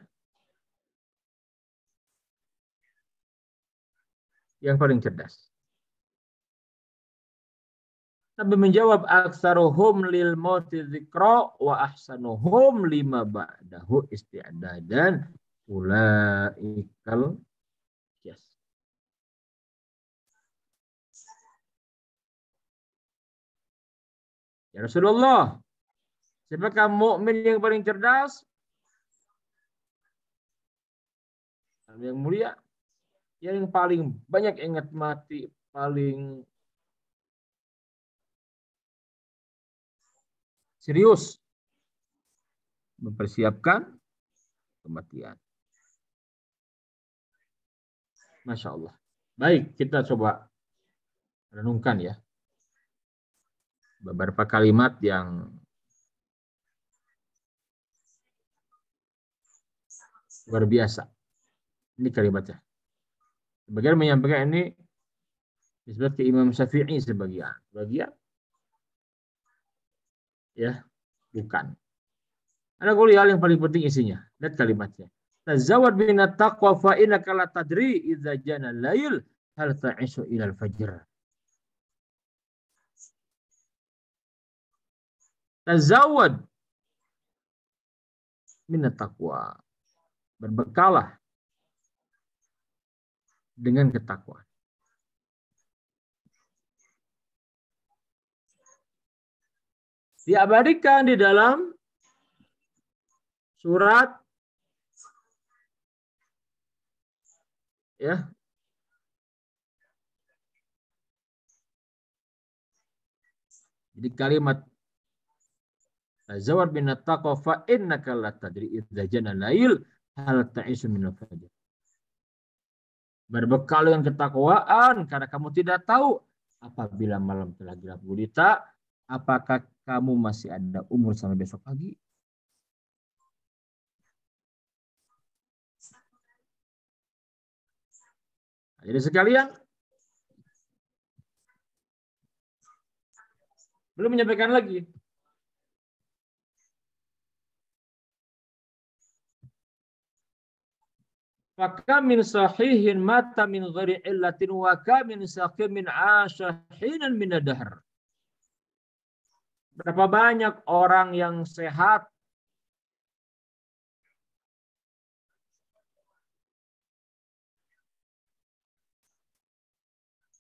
yang paling cerdas. Nabi menjawab, aktsaruhum lil mauti dzikra wa ahsanuhum lima ba'dahu isti'dadan ulaikal qiyas. Ya Rasulullah, siapakah mukmin yang paling cerdas? Yang mulia, yang paling banyak ingat mati, paling serius mempersiapkan kematian. Masya Allah. Baik, kita coba renungkan ya. Beberapa kalimat yang luar biasa. Ini kalimatnya. Sebagian menyampaikan ini disebut ke Imam Syafi'i sebagian. Sebagian ya, bukan. Ada kuliah yang paling penting isinya. Lihat kalimatnya. Tazawwad minat taqwa fa innaka la tadri idza jana lail hal ta'ishu ila al-fajr. Tazawwad minat taqwa. Berbekalah dengan ketakwaan. Diabadikan di dalam surat ya. Jadi kalimat tazawwad min at-taqwa fa innaka la tadri idza jana lail hal ta'isu min al-fajr. Berbekal dengan ketakwaan karena kamu tidak tahu apabila malam telah gelap gulita, apakah kamu masih ada umur sampai besok pagi? Jadi sekalian, belum menyampaikan lagi. Maka min sahihin mata min ghairi illatin wa ka min saqimin asyahinan min ad-dahr. Berapa banyak orang yang sehat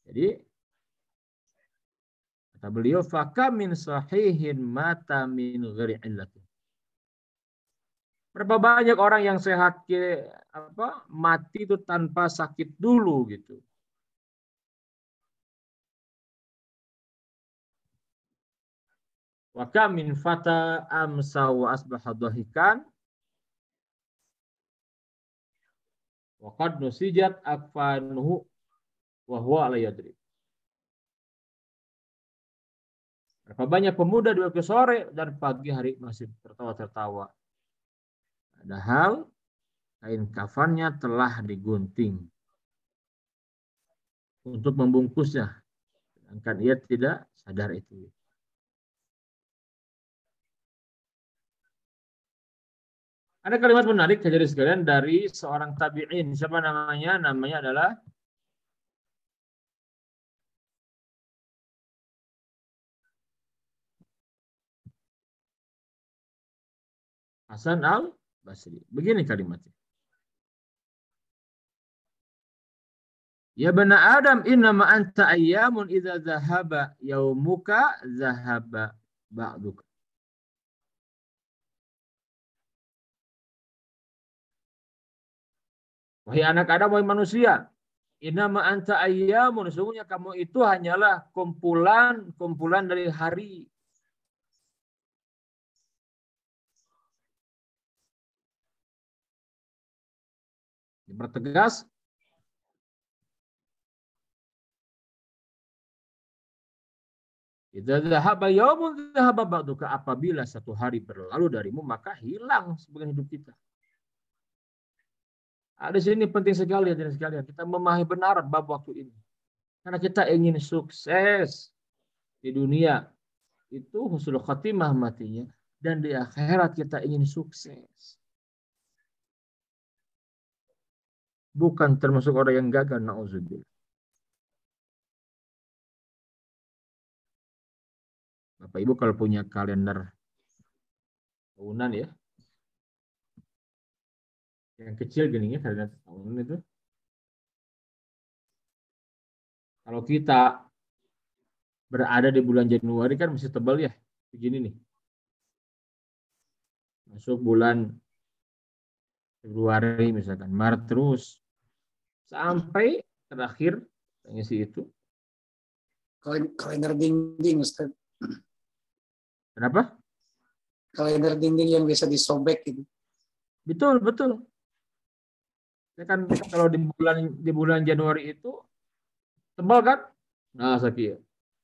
jadi kata beliau faka min sahihin mata min ghairi illatin. Berapa banyak orang yang sehat mati itu tanpa sakit dulu gitu. Wa kam min fata amsa wa asbaha dhahikan wa qad nusijat akfanuhu wa huwa la yadri. Berapa banyak pemuda di waktu sore dan pagi hari masih tertawa-tertawa. Padahal kain kafannya telah digunting untuk membungkusnya. Sedangkan ia tidak sadar itu. Ada kalimat menarik hadirin sekalian dari seorang tabi'in. Siapa namanya? Namanya adalah Hasan al-Basri. Begini kalimatnya. Ya bani Adam, innama anta ayyamun idza dhahaba yaumuka dhahaba ba'duka. Wahai anak Adam, wahai manusia, innama anta ayyamun, sesungguhnya kamu itu hanyalah kumpulan dari hari. Dipertegas idza dhahaba yaumun dhahaba ba'duka, apabila satu hari berlalu darimu maka hilang sebagian hidup kita. Di sini penting sekali hadirin sekalian kita memahami benar bab waktu ini. Karena kita ingin sukses di dunia, itu husnul khatimah matinya. Dan di akhirat kita ingin sukses. Bukan termasuk orang yang gagal, na'udzubillah. Bapak Ibu kalau punya kalender tahunan ya, yang kecil gini ya, kalender tahunan itu. Kalau kita berada di bulan Januari kan masih tebal ya, begini nih. Masuk bulan Februari misalkan, Maret terus sampai terakhir ngisi itu. Kalender dinding, Ustaz. Kenapa? Kalender dinding yang bisa disobek itu. Betul, betul. Ya kan kalau di bulan Januari itu tebal kan? Nah, sakit.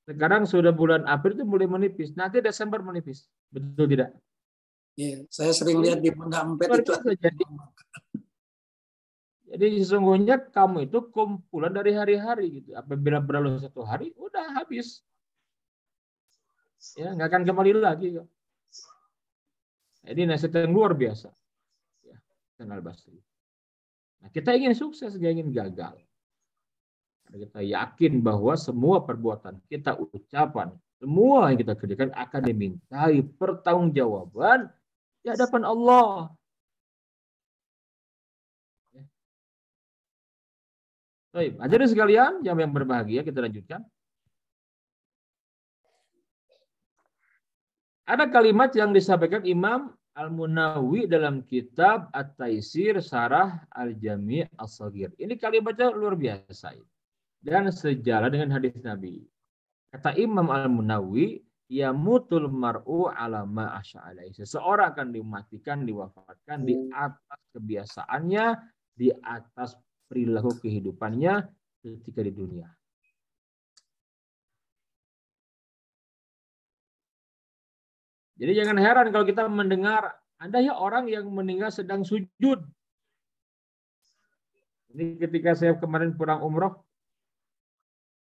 Sekarang sudah bulan April itu mulai menipis. Nanti Desember menipis. Betul tidak? Iya, saya sering lihat di Bunda Empet Luar itu. biasa. Jadi sesungguhnya kamu itu kumpulan dari hari-hari gitu. Apabila berlalu satu hari, udah habis. Ya, nggak akan kembali lagi. Jadi nasihat yang luar biasa. Ya, Al-Basri. Nah, kita ingin sukses, nggak ingin gagal. Karena kita yakin bahwa semua perbuatan kita, ucapan, semua yang kita kerjakan akan dimintai pertanggungjawaban di hadapan Allah. Baik, hadirin sekalian yang berbahagia, kita lanjutkan. Ada kalimat yang disampaikan Imam Al-Munawi dalam kitab At-Taisir Syarah Al-Jami' As-Shaghir. Ini kalimatnya luar biasa dan sejalan dengan hadis Nabi. Kata Imam Al-Munawi, yamutul mar'u ala ma asya'alai. Seseorang akan dimatikan, diwafatkan di atas kebiasaannya, di atas perilaku kehidupannya ketika di dunia. Jadi jangan heran kalau kita mendengar ada ya orang yang meninggal sedang sujud. Ini ketika saya kemarin pulang umroh,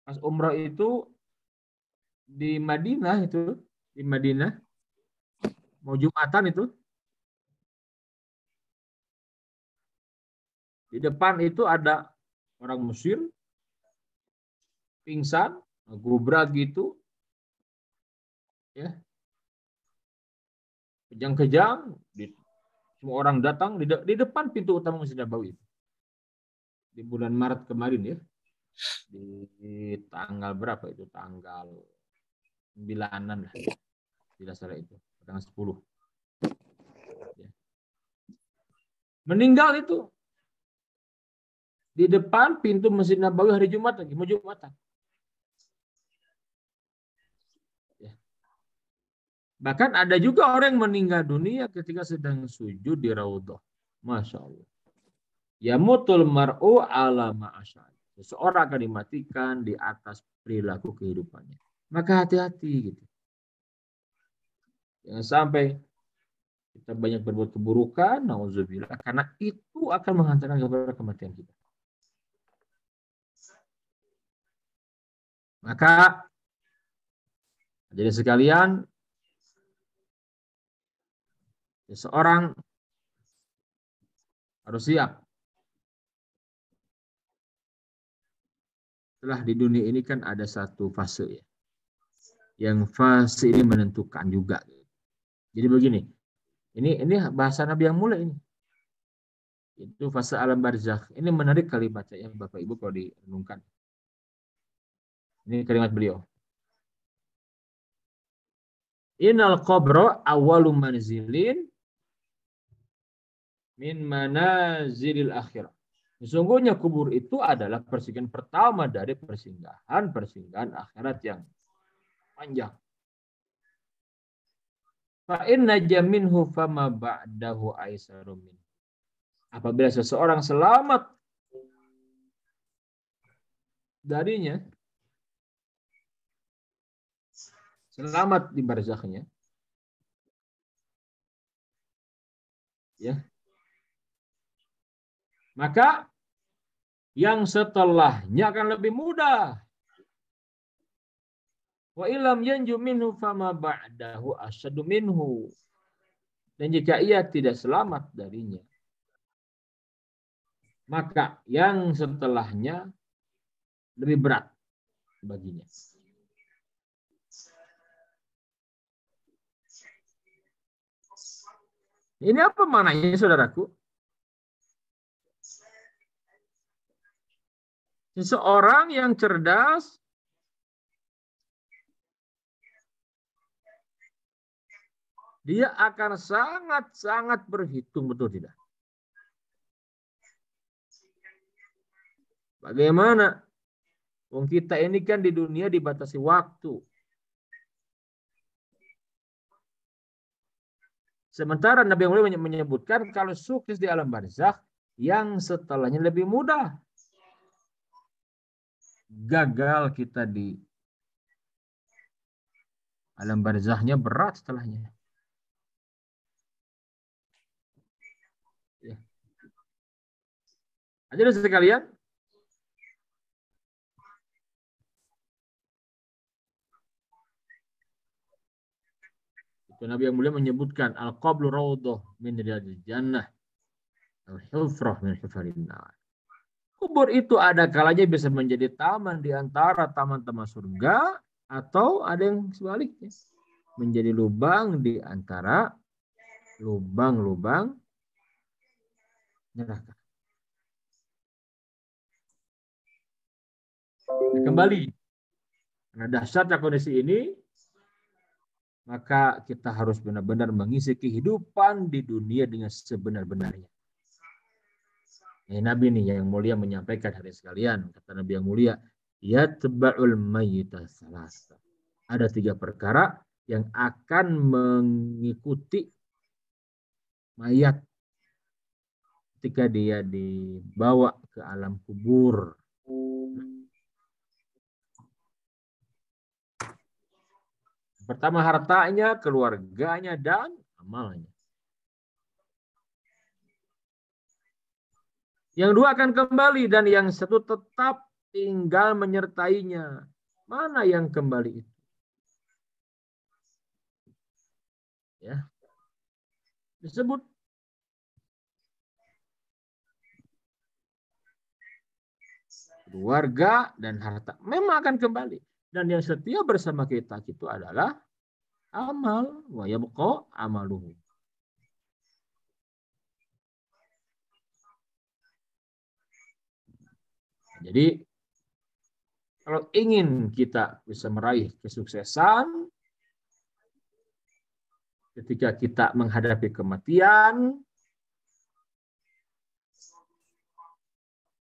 pas umroh itu di Madinah mau Jumatan itu, di depan itu ada orang Mesir, pingsan, gubrak gitu, ya, kejang-kejang, semua orang datang di depan pintu utama Masjid Nabawi itu. Di bulan Maret kemarin ya, di tanggal berapa itu? Tanggal 9-an lah, tidak salah itu, tanggal 10. Ya. Meninggal itu di depan pintu Masjid Nabawi hari Jumat lagi, mau Jumatan. Ya. Bahkan ada juga orang yang meninggal dunia ketika sedang sujud di Raudhah. Masya Allah. Yamutul mar'u ala ma'asyad. Seseorang akan dimatikan di atas perilaku kehidupannya. Maka hati-hati gitu. Jangan sampai kita banyak berbuat keburukan, na'udzubillah, karena itu akan menghantarkan kepada kematian kita. Maka jadi sekalian, seseorang harus siap. Setelah di dunia ini kan ada satu fase ya. Yang fase ini menentukan juga. Jadi begini, ini bahasa Nabi yang mulai ini. Itu fase alam barzakh. Ini menarik kalimatnya ya Bapak Ibu kalau direnungkan. Ini kalimat beliau. Innal qabra awwalu manzilin min manazilil akhirah. Sesungguhnya kubur itu adalah persinggahan pertama dari persinggahan akhirat yang panjang. Fa inna jaminhu fama ba'dahu aisaru min. Apabila seseorang selamat darinya, selamat di barzakhnya, ya, maka yang setelahnya akan lebih mudah. Wa ilam yanju minhu fama ba'dahu asyadu minhu. Dan jika ia tidak selamat darinya, maka yang setelahnya lebih berat baginya. Ini apa maknanya, saudaraku? Seseorang yang cerdas dia akan sangat-sangat berhitung, betul tidak? Bagaimana? Wong kita ini kan di dunia dibatasi waktu. Sementara Nabi yang mulia menyebutkan kalau sukses di alam barzakh, yang setelahnya lebih mudah. Gagal kita di alam barzakhnya berat setelahnya. Ya. Hadirin sekalian, itu Nabi yang mulia menyebutkan al-qablu raudhah min riyadil jannah, al-hufrah min hufarin nar. Kubur itu ada kalanya bisa menjadi taman di antara taman-taman surga, atau ada yang sebaliknya, menjadi lubang di antara lubang-lubang neraka. Nah, kembali, karena dahsyatnya kondisi ini, maka kita harus benar-benar mengisi kehidupan di dunia dengan sebenar-benarnya. Nabi ini yang mulia menyampaikan, hadirin sekalian, kata Nabi yang mulia, yatba'ul mayyita salasa. Ada 3 perkara yang akan mengikuti mayat ketika dia dibawa ke alam kubur. Pertama, hartanya, keluarganya, dan amalnya. Yang 2 akan kembali, dan yang 1 tetap tinggal menyertainya. Mana yang kembali itu? Ya. Disebut keluarga dan harta. Memang akan kembali. Dan yang setia bersama kita itu adalah amal. Wa yabqa amaluhu. Jadi, kalau ingin kita bisa meraih kesuksesan, ketika kita menghadapi kematian,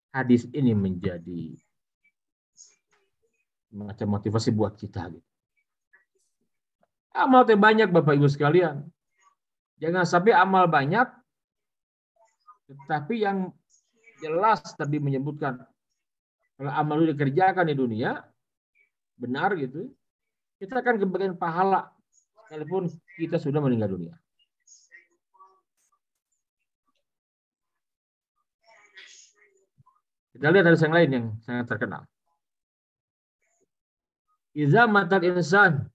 hadis ini menjadi macam motivasi buat kita. Amal banyak, Bapak Ibu sekalian. Jangan sampai amal banyak, tetapi yang jelas tadi menyebutkan, kalau amal itu dikerjakan di dunia, benar gitu, kita akan kebagian pahala, walaupun kita sudah meninggal dunia. Kita lihat hadis yang lain yang sangat terkenal. Iza matal insan,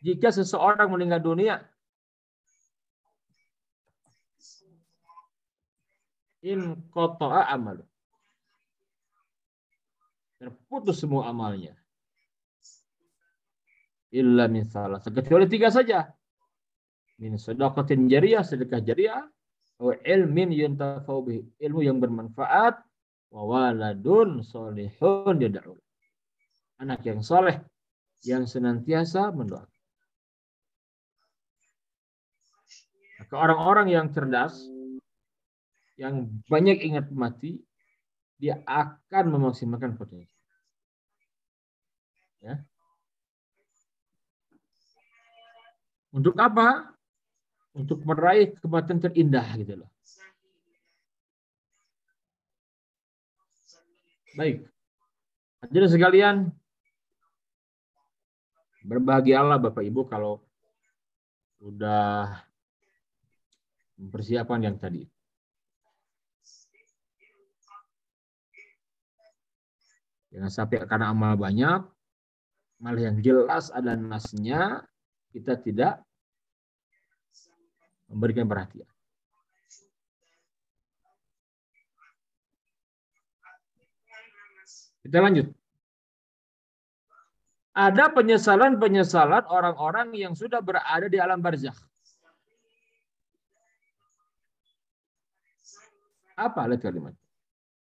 jika seseorang meninggal dunia, in qata'a amal, terputus semua amalnya. Illa min salah, kecuali 3 saja. Min sedekatin jariyah, sedekah jariyah, wa ilmin yuntafa'u bihi, ilmu yang bermanfaat, wa waladun sholihun yad'u, anak yang soleh yang senantiasa mendoakan. Maka orang-orang yang cerdas, yang banyak ingat mati, dia akan memaksimalkan potensi. Ya. Untuk apa? Untuk meraih kematian terindah gitu loh. Baik. Hadirin sekalian, berbahagialah Bapak Ibu kalau sudah mempersiapkan yang tadi. Jangan sampai karena amal banyak, malah yang jelas ada nasnya, kita tidak memberikan perhatian. Kita lanjut. Ada penyesalan-penyesalan orang-orang yang sudah berada di alam barzakh. Apa lihat kalimat?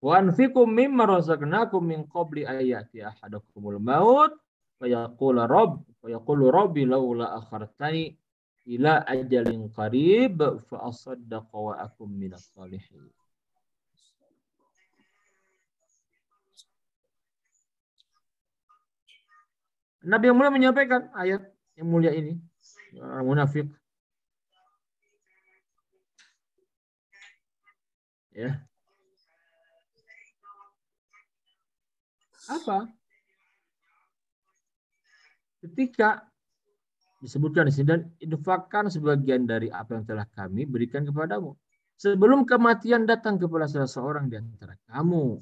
Wa anfiqum mimma razaqnakum min qabli ayati ahadakumul maut fa yaqulu rabbi laula akhartani ila ajalin qarib fa asaddaqa wa akum minas salihin. Nabi yang mulia menyampaikan ayat yang mulia ini. Orang munafik. Ya. Apa? Ketika disebutkan di sini, dan infakkan sebagian dari apa yang telah kami berikan kepadamu sebelum kematian datang kepada salah seorang di antara kamu.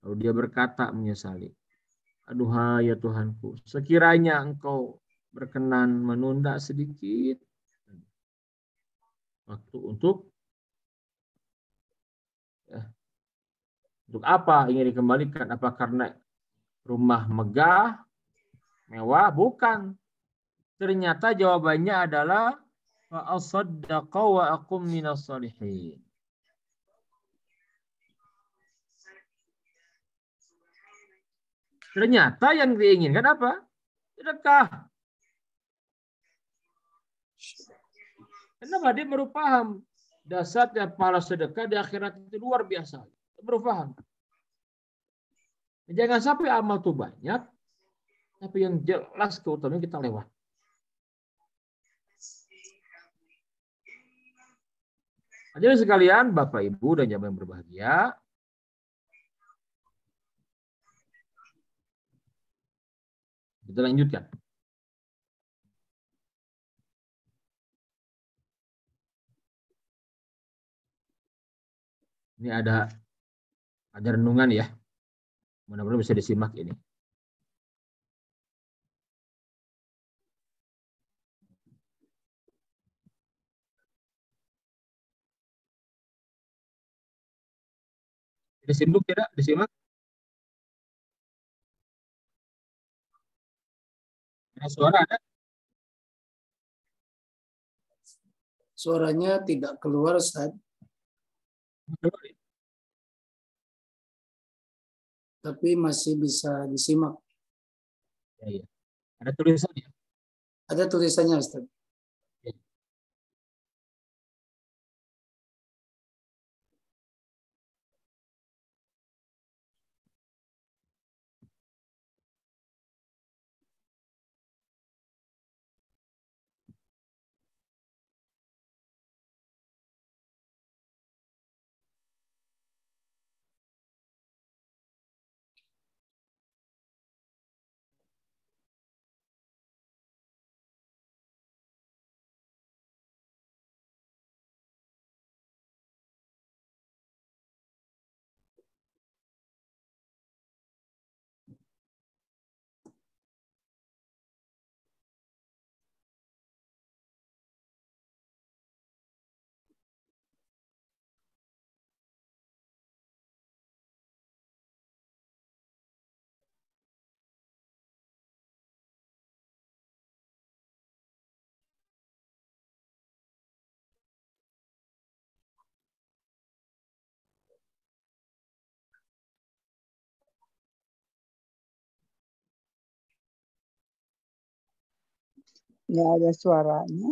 Lalu dia berkata menyesali, aduhai ya Tuhanku, sekiranya engkau berkenan menunda sedikit waktu untuk apa ingin dikembalikan? Apa karena rumah megah, mewah? Bukan. Ternyata jawabannya adalah fa asaddaqa wa akum minas salihin. Ternyata yang diinginkan apa? Sedekah. Kenapa dia baru paham dasarnya pahala sedekah di akhirat itu luar biasa. Baru paham. Jangan sampai amal itu banyak, tapi yang jelas keutamaan kita lewat. Jadi sekalian, Bapak Ibu dan jamaah yang berbahagia, kita lanjutkan. Ini ada renungan ya. Mudah-mudahan bisa disimak ini. Disimak tidak? Disimak? Ada suara ada? Suaranya tidak keluar, Ustaz. Tapi masih bisa disimak. Ya, ya. Ada tulisannya. Ada tulisannya, Ustaz. Ya. Nggak ada suaranya.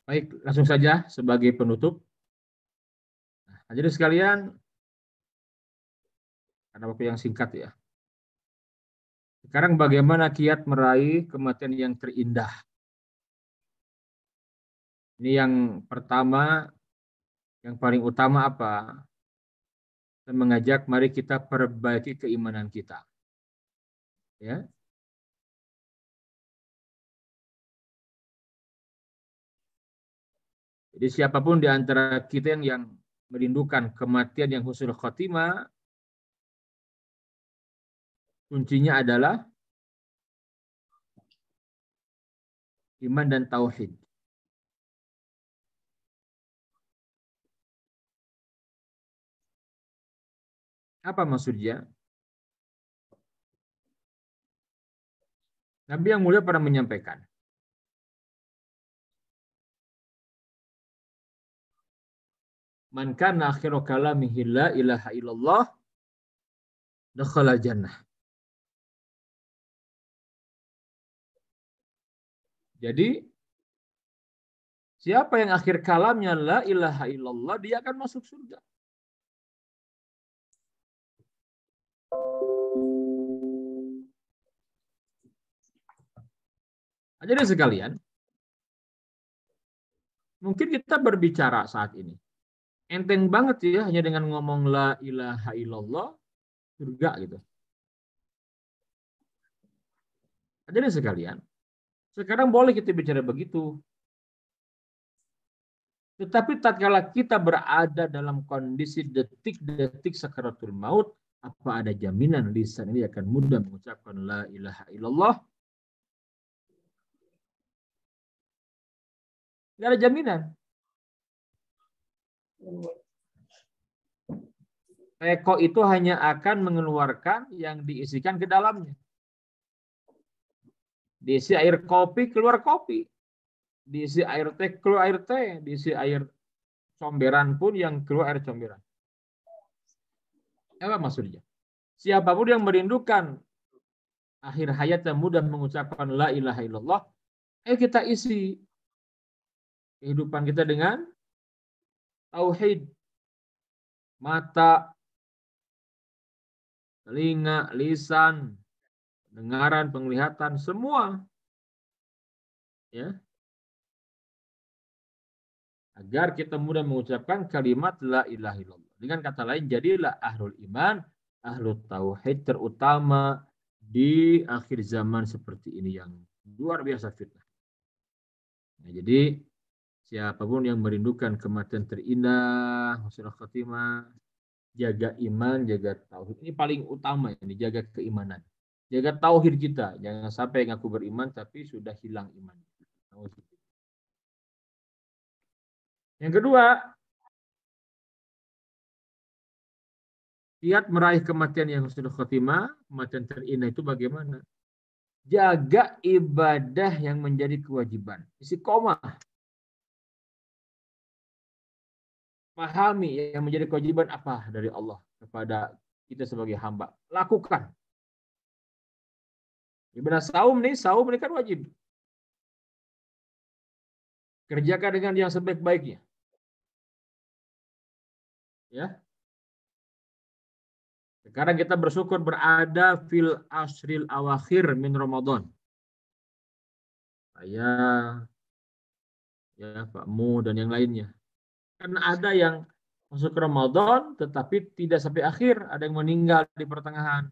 Baik, langsung saja sebagai penutup. Hadirin sekalian, karena waktu yang singkat ya. Sekarang bagaimana kiat meraih kematian yang terindah? Ini yang pertama, yang paling utama apa? Saya mengajak mari kita perbaiki keimanan kita. Ya. Jadi siapapun di antara kita yang merindukan kematian yang husnul khotimah, kuncinya adalah iman dan tauhid. Apa maksudnya? Nabi yang mulia pernah menyampaikan, man kana akhiru kalamihi la ilaha illallah dakhala jannah. Jadi siapa yang akhir kalamnya la ilaha illallah, dia akan masuk surga. Jadi sekalian, mungkin kita berbicara saat ini enteng banget ya, hanya dengan ngomong la ilaha illallah surga gitu. Jadi sekalian, sekarang boleh kita bicara begitu. Tetapi tatkala kita berada dalam kondisi detik-detik sakaratul maut, apa ada jaminan lisan ini akan mudah mengucapkan la ilaha illallah? Tidak ada jaminan. Teko itu hanya akan mengeluarkan yang diisikan ke dalamnya. Diisi air kopi, keluar kopi. Diisi air teh, keluar air teh. Diisi air comberan pun yang keluar air comberan. Apa maksudnya? Siapapun yang merindukan akhir hayat yang mudah mengucapkan la ilaha illallah, kita isi kehidupan kita dengan tauhid. Mata, telinga, lisan, pendengaran, penglihatan, semua. Ya. Agar kita mudah mengucapkan kalimat la ilaha illallah. Dengan kata lain, jadilah ahlul iman, ahlul tauhid terutama di akhir zaman seperti ini yang luar biasa fitnah. Nah, jadi siapapun yang merindukan kematian terindah, husnul khotimah, jaga iman, jaga tauhid. Ini paling utama ini, jaga keimanan. Jaga tauhid kita. Jangan sampai ngaku beriman tapi sudah hilang iman. Yang kedua, kiat meraih kematian yang husnul khotimah, kematian terindah itu bagaimana? Jaga ibadah yang menjadi kewajiban. Istiqomah. Pahami yang menjadi kewajiban apa dari Allah kepada kita sebagai hamba. Lakukan. Ibadah saum ini kan wajib. Kerjakan dengan yang sebaik-baiknya. Ya. Sekarang kita bersyukur berada fil asril awakhir min Ramadan. Saya, ya Pak Mu dan yang lainnya. Karena ada yang masuk Ramadan tetapi tidak sampai akhir, ada yang meninggal di pertengahan.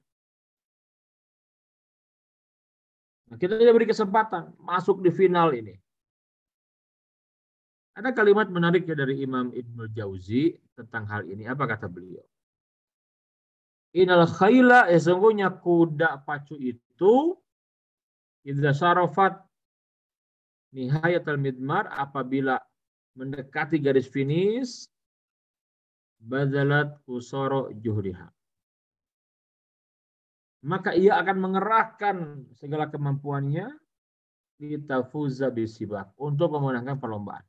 Nah, kita diberi kesempatan masuk di final ini. Ada kalimat menarik ya dari Imam Ibnul Jauzi tentang hal ini. Apa kata beliau? Innal khayla, sesungguhnya kuda pacu itu idza syarafat nihayatul midmar, apabila mendekati garis finish, badalat kusoro juhriha, maka ia akan mengerahkan segala kemampuannya litafuza bisibak, untuk memenangkan perlombaan.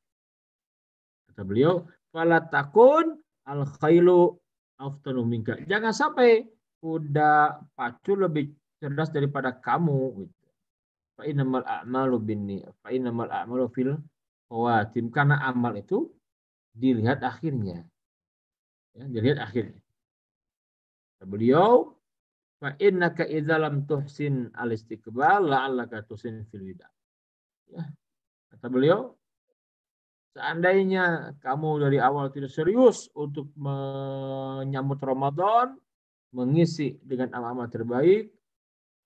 Kata beliau, fala takun al khailu aftanu minka, jangan sampai kuda pacu lebih cerdas daripada kamu. Fa innamal a'malu binniyat, fa innamal a'malu fil khawatim, karena amal itu dilihat akhirnya. Ya, dilihat akhirnya. Beliau, fa innaka idza lam tuhsin al-istiqbal la'allaka tuhsin fil wida. Ya, kata beliau, seandainya kamu dari awal tidak serius untuk menyambut Ramadan, mengisi dengan amal-amal terbaik,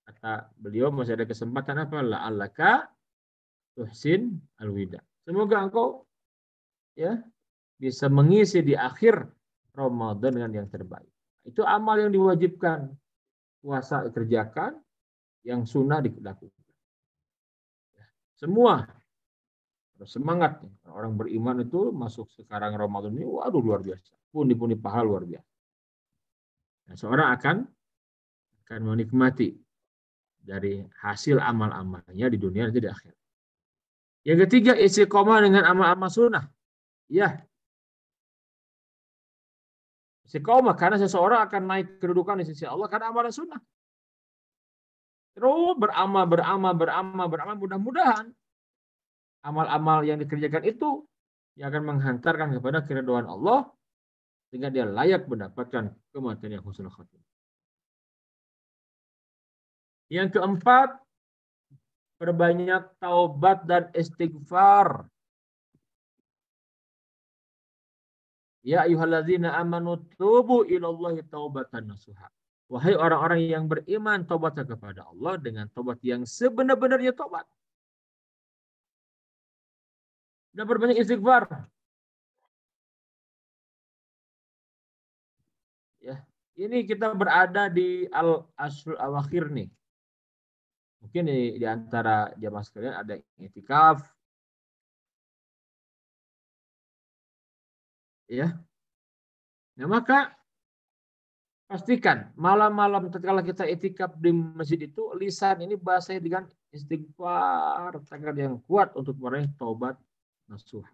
kata beliau masih ada kesempatan apa? La'allaka tuhsin al-wida. Semoga engkau ya bisa mengisi di akhir Ramadan dengan yang terbaik. Itu amal yang diwajibkan puasa kerjakan, yang sunnah dilakukan. Semua harus semangat. Orang beriman itu masuk sekarang Ramadan ini, waduh luar biasa. Pundi-pundi pahala luar biasa. Nah, seorang akan menikmati dari hasil amal-amalnya di dunia dan di akhirat. Yang ketiga, istiqomah dengan amal-amal sunnah. Ya, istiqomah karena seseorang akan naik kedudukan di sisi Allah karena amalan sunnah. Terus beramal. Mudah-mudahan amal-amal yang dikerjakan itu yang akan menghantarkan kepada keridhaan Allah sehingga dia layak mendapatkan kematian yang husnul khatimah. Yang keempat, perbanyak taubat dan istighfar. Ya ayyuhalladzina amanu tubu ilallahi taubatan nasuha. Wahai orang-orang yang beriman, taubatlah kepada Allah dengan taubat yang sebenar-benarnya taubat. Dan perbanyak istighfar. Ya, ini kita berada di al-ashrul awakhir nih. Mungkin di antara jamaah sekalian ada yang i'tikaf. Ya. Nah, maka pastikan malam-malam ketika kita i'tikaf di masjid itu lisan ini basahi dengan istighfar, tekad yang kuat untuk meraih taubat nasuha.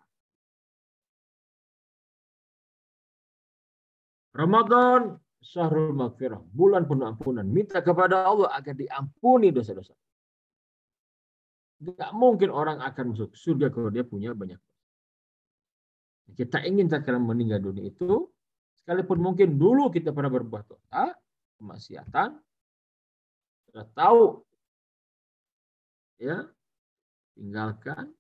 Ramadan syahrul maghfirah, bulan penuh ampunan. Minta kepada Allah agar diampuni dosa-dosa. Tidak mungkin orang akan masuk surga kalau dia punya banyak dosa. Kita ingin tatkala meninggal dunia itu, sekalipun mungkin dulu kita pernah berbuat dosa, kemaksiatan, sudah tahu, ya, tinggalkan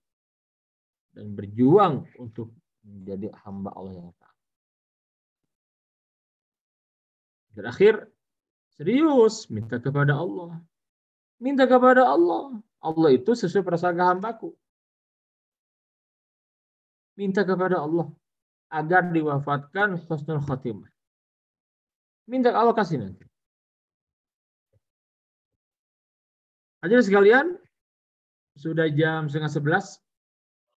dan berjuang untuk menjadi hamba Allah yang taat. Terakhir, serius minta kepada Allah. Minta kepada Allah. Allah itu sesuai prasangka hambaku. Minta kepada Allah agar diwafatkan husnul khatimah. Minta Allah kasih nanti. Hadirin sekalian, sudah jam 10:30.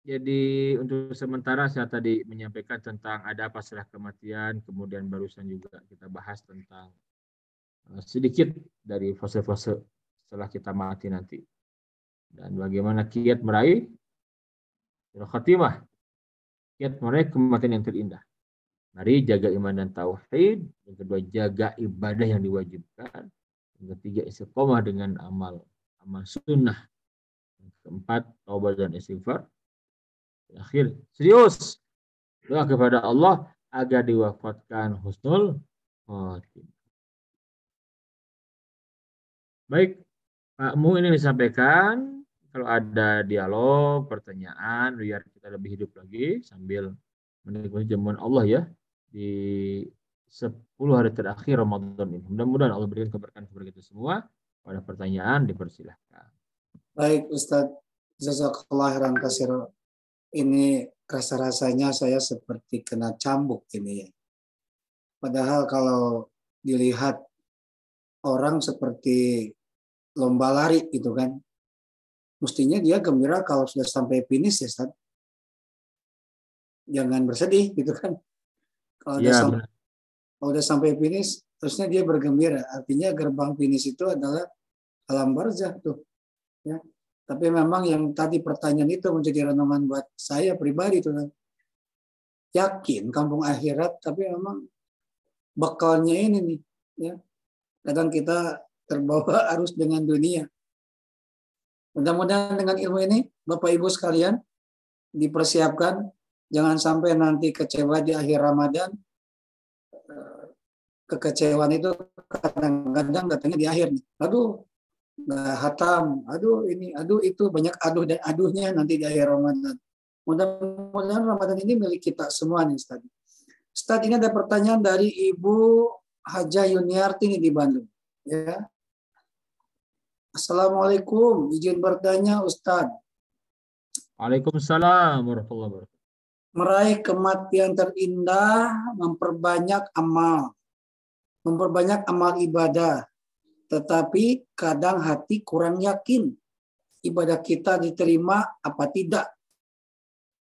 Jadi untuk sementara saya tadi menyampaikan tentang ada apa setelah kematian, kemudian barusan juga kita bahas tentang sedikit dari fase-fase setelah kita mati nanti. Dan bagaimana kiat meraih khatimah. Kiat meraih kematian yang terindah. Mari jaga iman dan tauhid. Yang kedua, jaga ibadah yang diwajibkan. Yang ketiga, istiqomah dengan amal sunnah. Yang keempat, taubat dan istighfar. Akhir, serius doa kepada Allah agar diwafatkan husnul khatimah. Baik, Pak Mu, ini disampaikan. Kalau ada dialog, pertanyaan, biar kita lebih hidup lagi sambil menikmati jamuan Allah ya di 10 hari terakhir Ramadan ini. Mudah-mudahan Allah berikan keberkahan kepada kita semua. Pada pertanyaan dipersilahkan. Baik, Ustadz, jazakallah khairan katsira. Ini rasa-rasanya saya seperti kena cambuk ini ya. Padahal kalau dilihat orang seperti lomba lari gitu kan, mestinya dia gembira kalau sudah sampai finish ya, Ustaz. Jangan bersedih gitu kan. Kalau udah sampai finish, terusnya dia bergembira. Artinya gerbang finish itu adalah alam barzah tuh. Ya. Tapi memang yang tadi pertanyaan itu menjadi renungan buat saya pribadi tuh. Yakin kampung akhirat, tapi memang bekalnya ini nih. Ya. Kadang kita terbawa arus dengan dunia. Mudah-mudahan dengan ilmu ini, Bapak Ibu sekalian, dipersiapkan, jangan sampai nanti kecewa di akhir Ramadan. Kekecewaan itu kadang-kadang datangnya di akhir nih. Aduh, nggak hatam, aduh ini, aduh itu, banyak aduh dan aduhnya nanti di akhir Ramadan. Mudah-mudahan Ramadan ini milik kita semua nih Ustaz. Ustaz, ini ada pertanyaan dari Ibu Haja Yuniarti nih di Bandung. Ya. Assalamualaikum, izin bertanya Ustaz. Waalaikumsalam warahmatullahi wabarakatuh. Meraih kematian terindah, memperbanyak amal ibadah, tetapi kadang hati kurang yakin ibadah kita diterima apa tidak.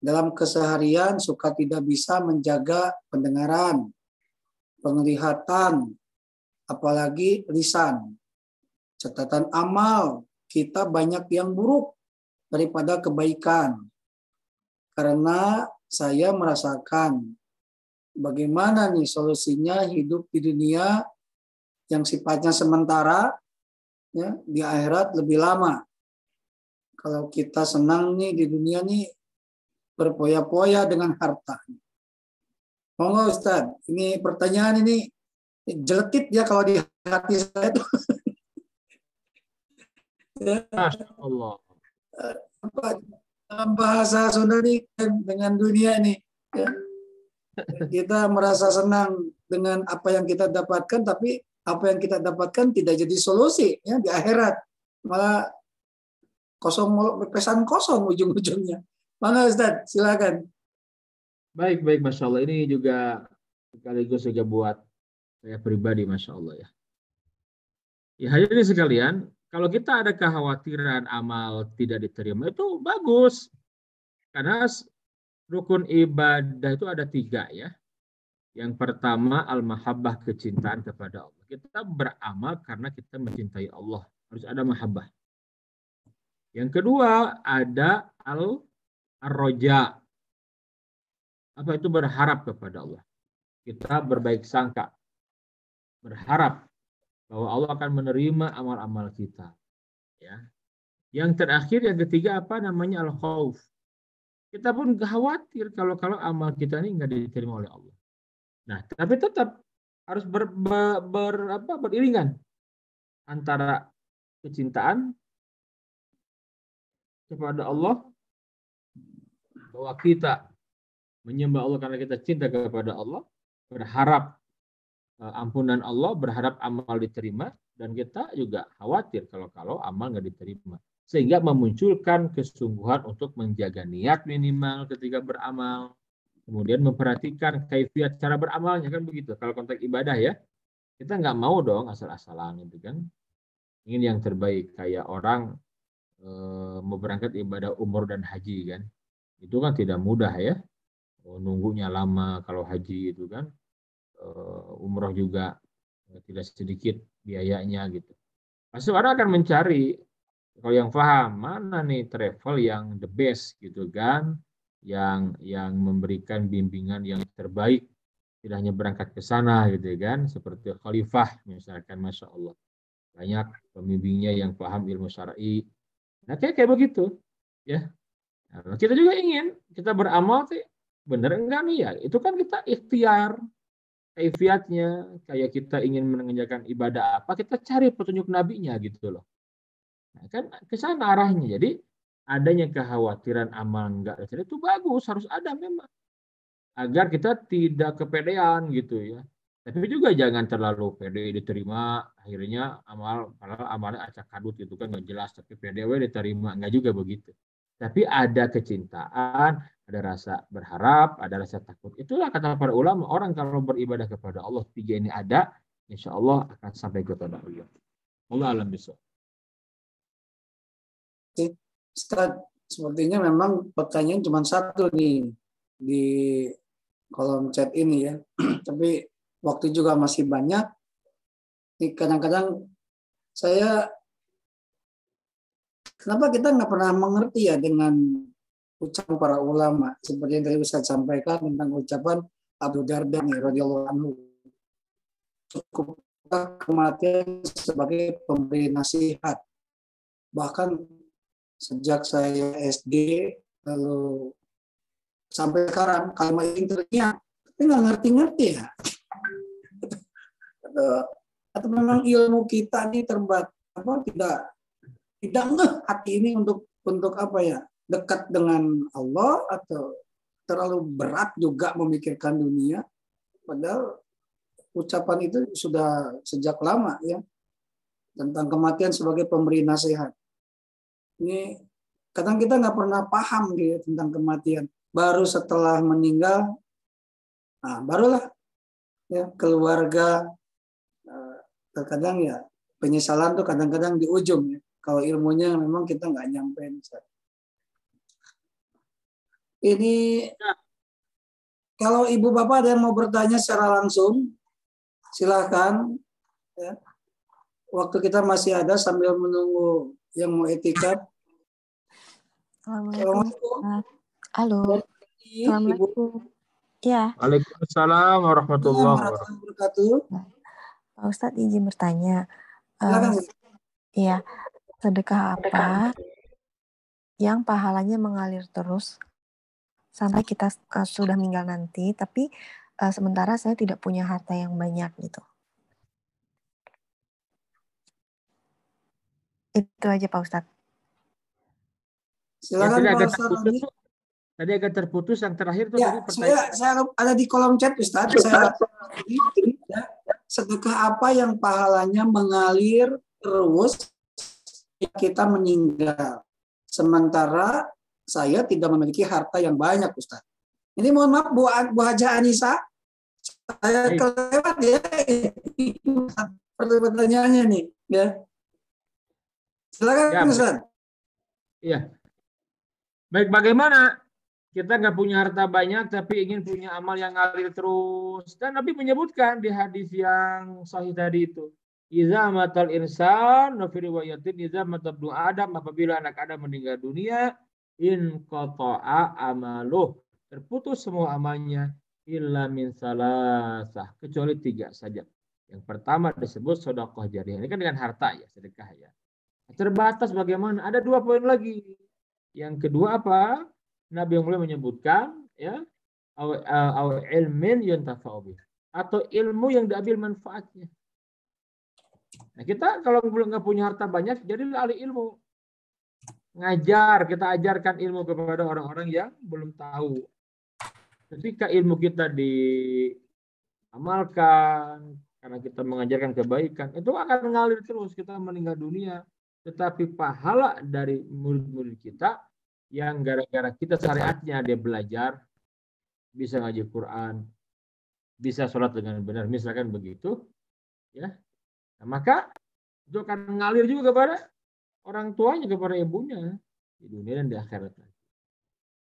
Dalam keseharian suka tidak bisa menjaga pendengaran, penglihatan, apalagi lisan. Catatan amal kita banyak yang buruk daripada kebaikan. Karena saya merasakan bagaimana nih solusinya hidup di dunia yang sifatnya sementara, ya, di akhirat lebih lama. Kalau kita senang nih di dunia nih berpoya-poya dengan harta. Monggo Ustaz, ini pertanyaan ini jeletit ya kalau di hati saya tuh. Masya Allah. Dalam bahasa Sunda nih dengan dunia nih, ya. Kita merasa senang dengan apa yang kita dapatkan, tapi apa yang kita dapatkan tidak jadi solusi ya di akhirat, malah pesan kosong ujung-ujungnya. Mana Ustaz, silakan. Baik, Masya Allah. Ini juga sekaligus juga buat saya pribadi, Masya Allah ya. Ya, hadirin sekalian, kalau kita ada kekhawatiran amal tidak diterima, itu bagus. Karena rukun ibadah itu ada 3 ya. Yang pertama, al-mahabbah, kecintaan kepada Allah. Kita beramal karena kita mencintai Allah. Harus ada mahabbah. Yang kedua, ada ar-roja. Apa itu? Berharap kepada Allah. Kita berbaik sangka. Berharap bahwa Allah akan menerima amal-amal kita. Ya. Yang terakhir, yang ketiga, apa namanya? Al-khauf. Kita pun khawatir kalau amal kita ini nggak diterima oleh Allah. Nah, tapi tetap harus beriringan antara kecintaan kepada Allah, bahwa kita menyembah Allah karena kita cinta kepada Allah, berharap ampunan Allah, berharap amal diterima, dan kita juga khawatir kalau amal nggak diterima. Sehingga memunculkan kesungguhan untuk menjaga niat minimal ketika beramal. Kemudian memperhatikan kaifiat cara beramalnya, kan begitu. Kalau konteks ibadah ya, kita nggak mau dong asal-asalan gitu kan. Ingin yang terbaik, kayak orang mau berangkat ibadah umroh dan haji kan. Itu kan tidak mudah ya. Nunggunya lama kalau haji itu kan. Umroh juga tidak sedikit biayanya gitu. Pasti orang akan mencari, kalau yang paham, mana nih travel yang the best gitu kan, yang memberikan bimbingan yang terbaik, tidak hanya berangkat ke sana gitu kan, seperti Khalifah misalkan, Masya Allah, banyak pembimbingnya yang paham ilmu syar'i. Nah kayak begitu ya. Nah, kita juga ingin kita beramal sih benar enggak nih ya, itu kan kita ikhtiar kaifiatnya, kayak kita ingin mengerjakan ibadah apa, kita cari petunjuk nabinya gitu loh. Nah, kan ke sana arahnya. Jadi adanya kekhawatiran amal enggak diterima itu bagus, harus ada memang. Agar kita tidak kepedean gitu ya. Tapi juga jangan terlalu pede diterima, akhirnya padahal amalnya acak kadut gitu kan, nggak jelas, tapi pede diterima, nggak juga begitu. Tapi ada kecintaan, ada rasa berharap, ada rasa takut. Itulah kata para ulama, orang kalau beribadah kepada Allah 3 ini ada, insya Allah akan sampai kepada Allah. Allah alam besok. Ustaz, sepertinya memang pertanyaan cuma satu nih di kolom chat ini ya. Tapi waktu juga masih banyak. Kadang-kadang saya, kenapa kita nggak pernah mengerti ya dengan ucapan para ulama seperti yang tadi Ustaz sampaikan tentang ucapan Abu Darda nih radhiyallahu anhu, cukuplah kematian sebagai pemberi nasihat. Bahkan sejak saya SD lalu sampai sekarang kalimat ini teringat, tapi nggak ngerti-ngerti ya. Atau memang ilmu kita ini tidak ngeh hati ini untuk apa ya, dekat dengan Allah, atau terlalu berat juga memikirkan dunia, padahal ucapan itu sudah sejak lama ya, tentang kematian sebagai pemberi nasihat. Ini kadang kita nggak pernah paham gitu tentang kematian, baru setelah meninggal, nah barulah ya keluarga, terkadang ya penyesalan tuh kadang-kadang di ujung ya, kalau ilmunya memang kita nggak nyampe. Ini kalau ibu bapak ada yang mau bertanya secara langsung, silakan ya. Waktu kita masih ada sambil menunggu yang mau etikat. Assalamualaikum. Halo. Assalamualaikum. Ya. Waalaikumsalam warahmatullahi wabarakatuh. Pak Ustadz izin bertanya. Iya, sedekah apa yang pahalanya mengalir terus sampai kita sudah meninggal nanti, tapi sementara saya tidak punya harta yang banyak gitu. Itu aja Pak Ustadz. Silakan Pak Ustadz. Tadi agak terputus yang terakhir tuh ya, tadi pertanyaan. Saya ada di kolom chat Ustadz. Sedekah apa yang pahalanya mengalir terus kita meninggal, sementara saya tidak memiliki harta yang banyak Ustadz. Ini mohon maaf Bu Haja Anissa, saya kelewat ya pertanyaannya nih ya. Silakan ya, Ustaz. Iya. Baik, bagaimana kita nggak punya harta banyak tapi ingin punya amal yang ngalir terus? Dan Nabi menyebutkan di hadis yang sahih tadi itu, iza matal insan wa fi riwayatin iza matal ibnu Adam, apabila anak Adam meninggal dunia, in qata'a amaluh, terputus semua amalnya, illa min salasah, kecuali 3 saja. Yang pertama disebut sedekah jariyah. Ini kan dengan harta ya, sedekah ya. Terbatas bagaimana? Ada 2 poin lagi. Yang kedua apa? Nabi yang mulai menyebutkan ya, ilmin yuntafa'u bih, atau ilmu yang diambil manfaatnya. Nah, kita kalau belum nggak punya harta banyak, jadilah ahli ilmu. Ngajar, kita ajarkan ilmu kepada orang-orang yang belum tahu. Ketika ilmu kita diamalkan, karena kita mengajarkan kebaikan, itu akan mengalir terus, kita meninggal dunia. Tetapi pahala dari murid-murid kita yang gara-gara kita syariatnya dia belajar, bisa ngaji Quran, bisa sholat dengan benar, misalkan begitu, ya, nah, maka itu akan mengalir juga kepada orang tuanya, kepada ibunya di dunia dan di akhirat.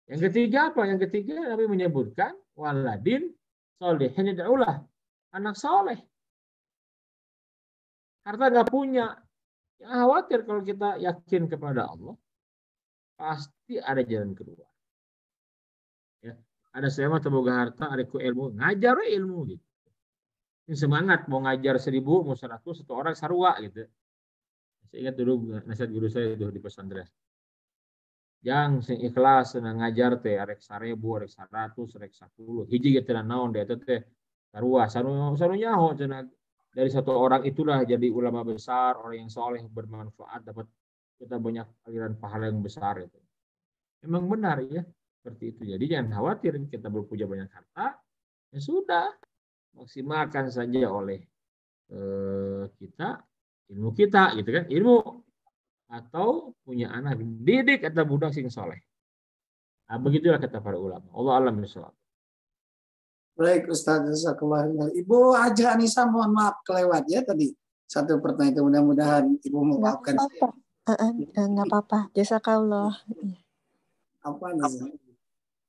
Yang ketiga apa? Yang ketiga Nabi menyebutkan waladin sholihin yad'ulah, anak soleh. Harta nggak punya, yang khawatir kalau kita yakin kepada Allah, pasti ada jalan keluar. Ya, ada saya mah terboga harta, ada ku ilmu, ngajar ilmu gitu. Ini semangat mau ngajar 1000, mau 100, 1 orang sarua gitu. Saya ingat dulu nasihat guru saya itu di pesantren. Yang sing ikhlas senang ngajar teh arek 1000, arek 100, arek 10. Hiji ge teh naon dia teh sarua, sarunya ho cenah. Dari 1 orang itulah jadi ulama besar, orang yang soleh, bermanfaat, dapat kita banyak aliran pahala yang besar itu. Memang benar ya, seperti itu. Jadi jangan khawatir kita belum punya banyak harta, ya sudah, maksimalkan saja oleh kita, ilmu kita gitu kan, ilmu atau punya anak didik atau budak sing soleh. Nah, begitulah kata para ulama. Allah alam bisawab. Baik Ustaz, Ibu Haja Anissa, mohon maaf kelewat ya tadi 1 pertanyaan itu, mudah-mudahan Ibu memaafkan. Nggak apa-apa, jazakallah. Apa nih?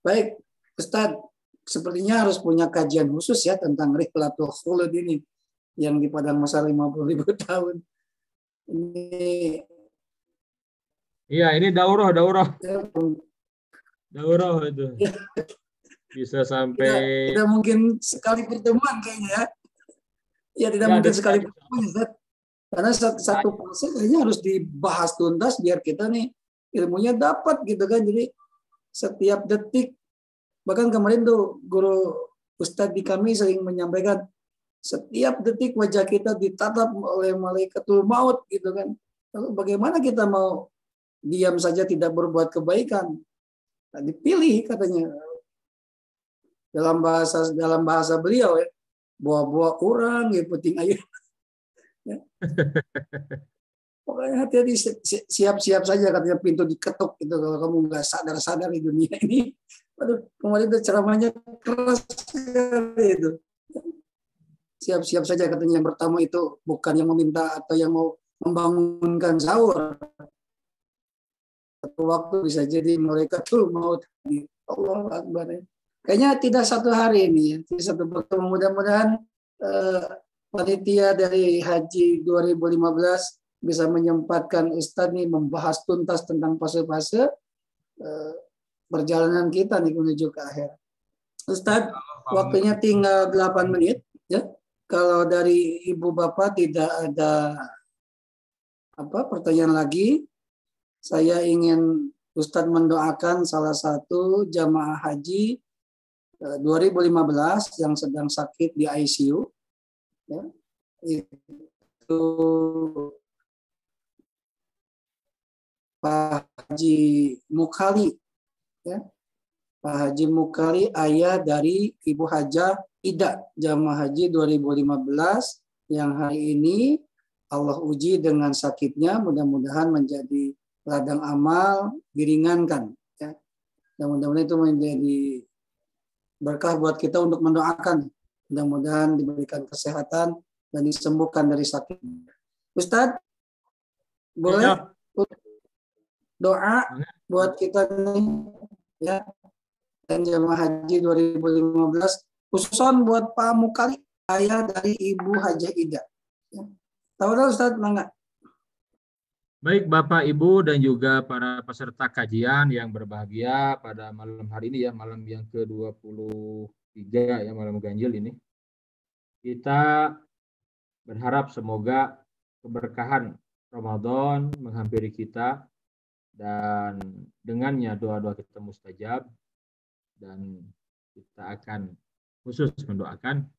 Baik Ustaz, sepertinya harus punya kajian khusus ya tentang Rihlatul Khulud ini yang di padang masa 50.000 tahun. Ini daurah itu. Bisa sampai tidak mungkin sekali pertemuan kayaknya ya. Ya tidak mungkin sekali pertemuan Ustaz. Karena satu proses kayaknya harus dibahas tuntas biar kita nih ilmunya dapat gitu kan. Jadi setiap detik Bahkan kemarin tuh guru Ustadz di kami sering menyampaikan setiap detik wajah kita ditatap oleh malaikatul maut gitu kan. Lalu bagaimana kita mau diam saja tidak berbuat kebaikan? Nah, dipilih katanya dalam bahasa beliau ya, buah-buah orang ya penting aja. Ya. Pokoknya hati-hati siap-siap saja katanya pintu diketuk gitu kalau kamu nggak sadar-sadar di dunia ini. Waduh, kemarin itu ceramahnya keras sekali itu. Siap-siap saja katanya yang pertama itu bukan yang meminta atau yang mau membangunkan sahur. Satu waktu bisa jadi mereka tuh mau Allah Akbar. Kayaknya tidak satu hari ini ya. Tidak satu waktu. Mudah-mudahan panitia dari Haji 2015 bisa menyempatkan Ustadz nih membahas tuntas tentang fase-fase perjalanan kita nih menuju ke akhir. Ustadz, waktunya tinggal 8 menit ya. Kalau dari Ibu Bapak tidak ada pertanyaan lagi, saya ingin Ustadz mendoakan salah satu jamaah haji 2015 yang sedang sakit di ICU. Ya, itu Pak Haji Mukali, ya. Pak Haji Mukali, ayah dari Ibu Hajah Ida, jamaah haji 2015 yang hari ini Allah uji dengan sakitnya, mudah-mudahan menjadi ladang amal, diringankan. Ya. Dan mudah-mudahan itu menjadi berkah buat kita untuk mendoakan. Mudah-mudahan diberikan kesehatan dan disembuhkan dari sakit. Ustadz, boleh doa buat kita nih, ya, dan jemaah haji 2015, khususan buat Pak Mukali, ayah dari Ibu Hajah Ida. Ya. Tahu Ustadz, mangga. Baik Bapak, Ibu, dan juga para peserta kajian yang berbahagia pada malam hari ini ya, malam yang ke-23 ya, malam ganjil ini. Kita berharap semoga keberkahan Ramadan menghampiri kita dan dengannya doa-doa kita mustajab, dan kita akan khusus mendoakan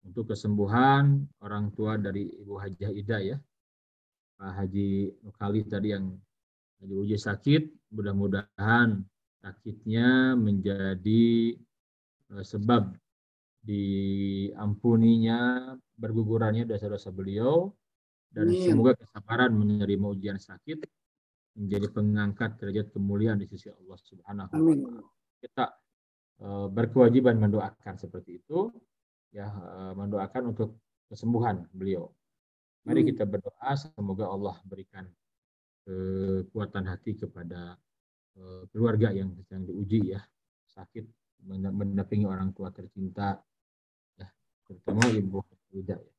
untuk kesembuhan orang tua dari Ibu Hajah Ida ya, Pak Haji Mukali tadi yang lagi uji sakit. Mudah-mudahan sakitnya menjadi sebab diampuninya, bergugurannya dosa-dosa beliau, dan semoga kesabaran menerima ujian sakit menjadi pengangkat derajat kemuliaan di sisi Allah Subhanahu wa Ta'ala. Kita berkewajiban mendoakan seperti itu ya, mendoakan untuk kesembuhan beliau. Mari kita berdoa semoga Allah berikan kekuatan hati kepada keluarga yang sedang diuji ya, sakit mendampingi orang tua tercinta ya, terutama Ibu Ida ya.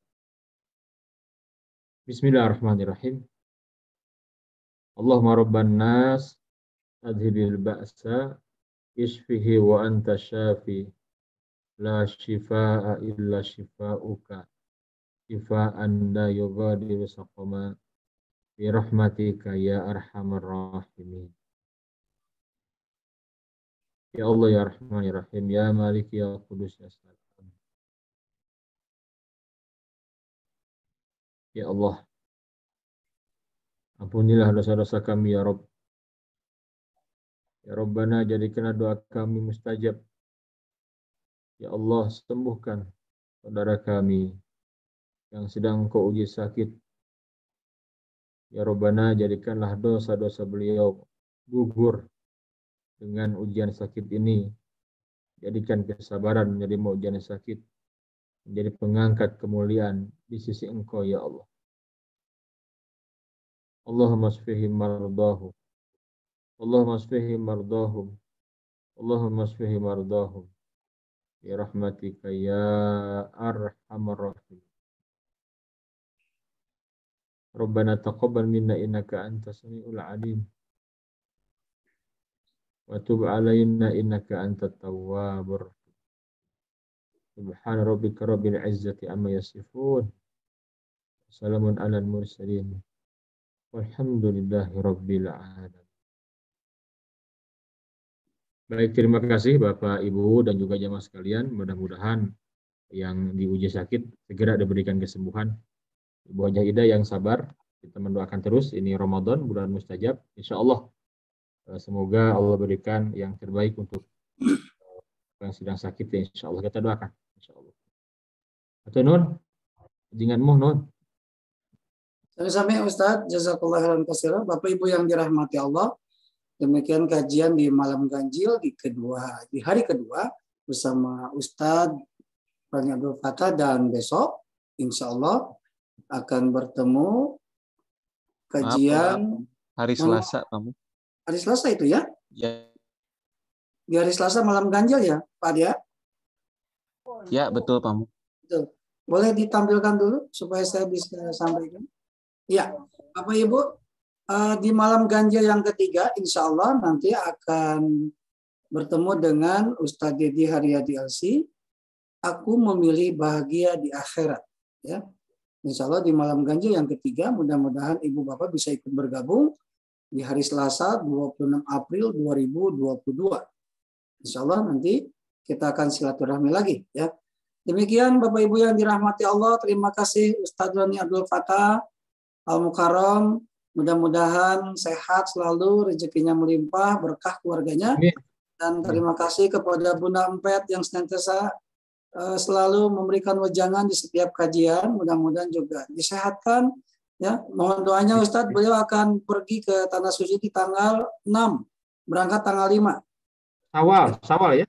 Bismillahirrahmanirrahim. Allahumma rabban nas adhibil ba'sa isfihi wa anta syafi la shifaa illa shifauka shifaan la yughadiru saqama bi rahmatika ya arhamar rahimin. Ya Allah ya Rahman ya Rahim, ya Malik ya Qudus ya Salam. Ya Allah, ampunilah dosa-dosa kami ya Rabb. Ya Rabbana, jadikanlah doa kami mustajab. Ya Allah, sembuhkan saudara kami yang sedang Engkau uji sakit. Ya Rabbana, jadikanlah dosa-dosa beliau gugur dengan ujian sakit ini. Jadikan kesabaran menerima ujian sakit menjadi pengangkat kemuliaan di sisi Engkau ya Allah. Allahumma asfihim mardahum. Allahumma asfihim mardahum. Allahumma asfihim mardahum. Ya rahmatika ya arhamar rahim. Rabbana taqabbal minna innaka antas samiul alim. Wa tub alaina innaka antat tawwabur rahim. Subhana rabbika rabbil izzati amma yasifun. Salamun alal mursalin. Walhamdulillahi rabbil alamin. Baik, terima kasih Bapak, Ibu, dan juga jamaah sekalian. Mudah-mudahan yang diuji sakit segera diberikan kesembuhan. Ibu Hajah Ida yang sabar, kita mendoakan terus. Ini Ramadan, bulan mustajab. Insya Allah, semoga Allah berikan yang terbaik untuk yang sedang sakit. Insya Allah kita doakan. Insya Allah. Atau Nun, jinganmu Nun. Sami-sami Ustadz, jazakallah khairan katsiran. Bapak Ibu yang dirahmati Allah, demikian kajian di malam ganjil di hari kedua bersama Ustadz Rani Abdul Fattah, dan besok insya Allah akan bertemu kajian hari Selasa kamu. Hari Selasa itu ya? Ya. Di hari Selasa malam ganjil ya, Pak ya? Ya, betul kamu. Betul. Boleh ditampilkan dulu supaya saya bisa sampaikan. Ya, Bapak Ibu, di malam ganjil yang ketiga, insya Allah nanti akan bertemu dengan Ustadz Dedi Haryadi LC. Aku memilih bahagia di akhirat. Ya, insya Allah di malam ganjil yang ketiga, mudah-mudahan Ibu Bapak bisa ikut bergabung di hari Selasa 26 April 2022. Insya Allah nanti kita akan silaturahmi lagi. Ya, demikian Bapak Ibu yang dirahmati Allah. Terima kasih Ustadz Rani Abdul Fattah Al-Mukarram, mudah-mudahan sehat selalu, rezekinya melimpah, berkah keluarganya. Dan terima kasih kepada Bunda Empet yang senantiasa selalu memberikan wejangan di setiap kajian. Mudah-mudahan juga disehatkan. Ya, mohon doanya Ustadz, beliau akan pergi ke Tanah Suci di tanggal 6, berangkat tanggal 5. Syawal ya?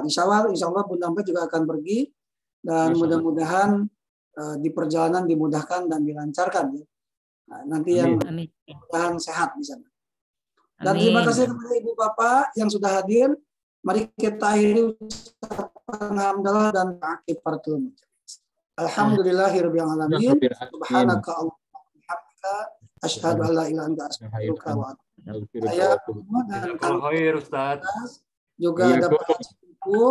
Di Syawal, insya Allah Bunda Empet juga akan pergi. Dan mudah-mudahan di perjalanan dimudahkan dan dilancarkan. Ya. Nah, nanti yang mudah-mudahan sehat di sana. Dan terima kasih kepada Ibu Bapak yang sudah hadir. Mari kita akhiri ucapan hamdalah dan akibatul majelis. Alhamdulillahirabbil alamin. Subhanaka Allahumma bihamdika asyhadu an la ilaha illa anta astaghfiruka wa atubu ilaik. Dan juga ada Pak Ibu,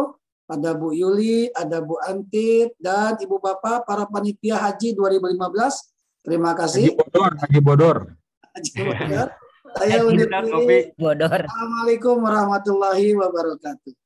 ada Bu Yuli, ada Bu Antit, dan Ibu Bapak para panitia haji 2015. Terima kasih. Haji Bodor. Saya undur diri. Assalamualaikum warahmatullahi wabarakatuh.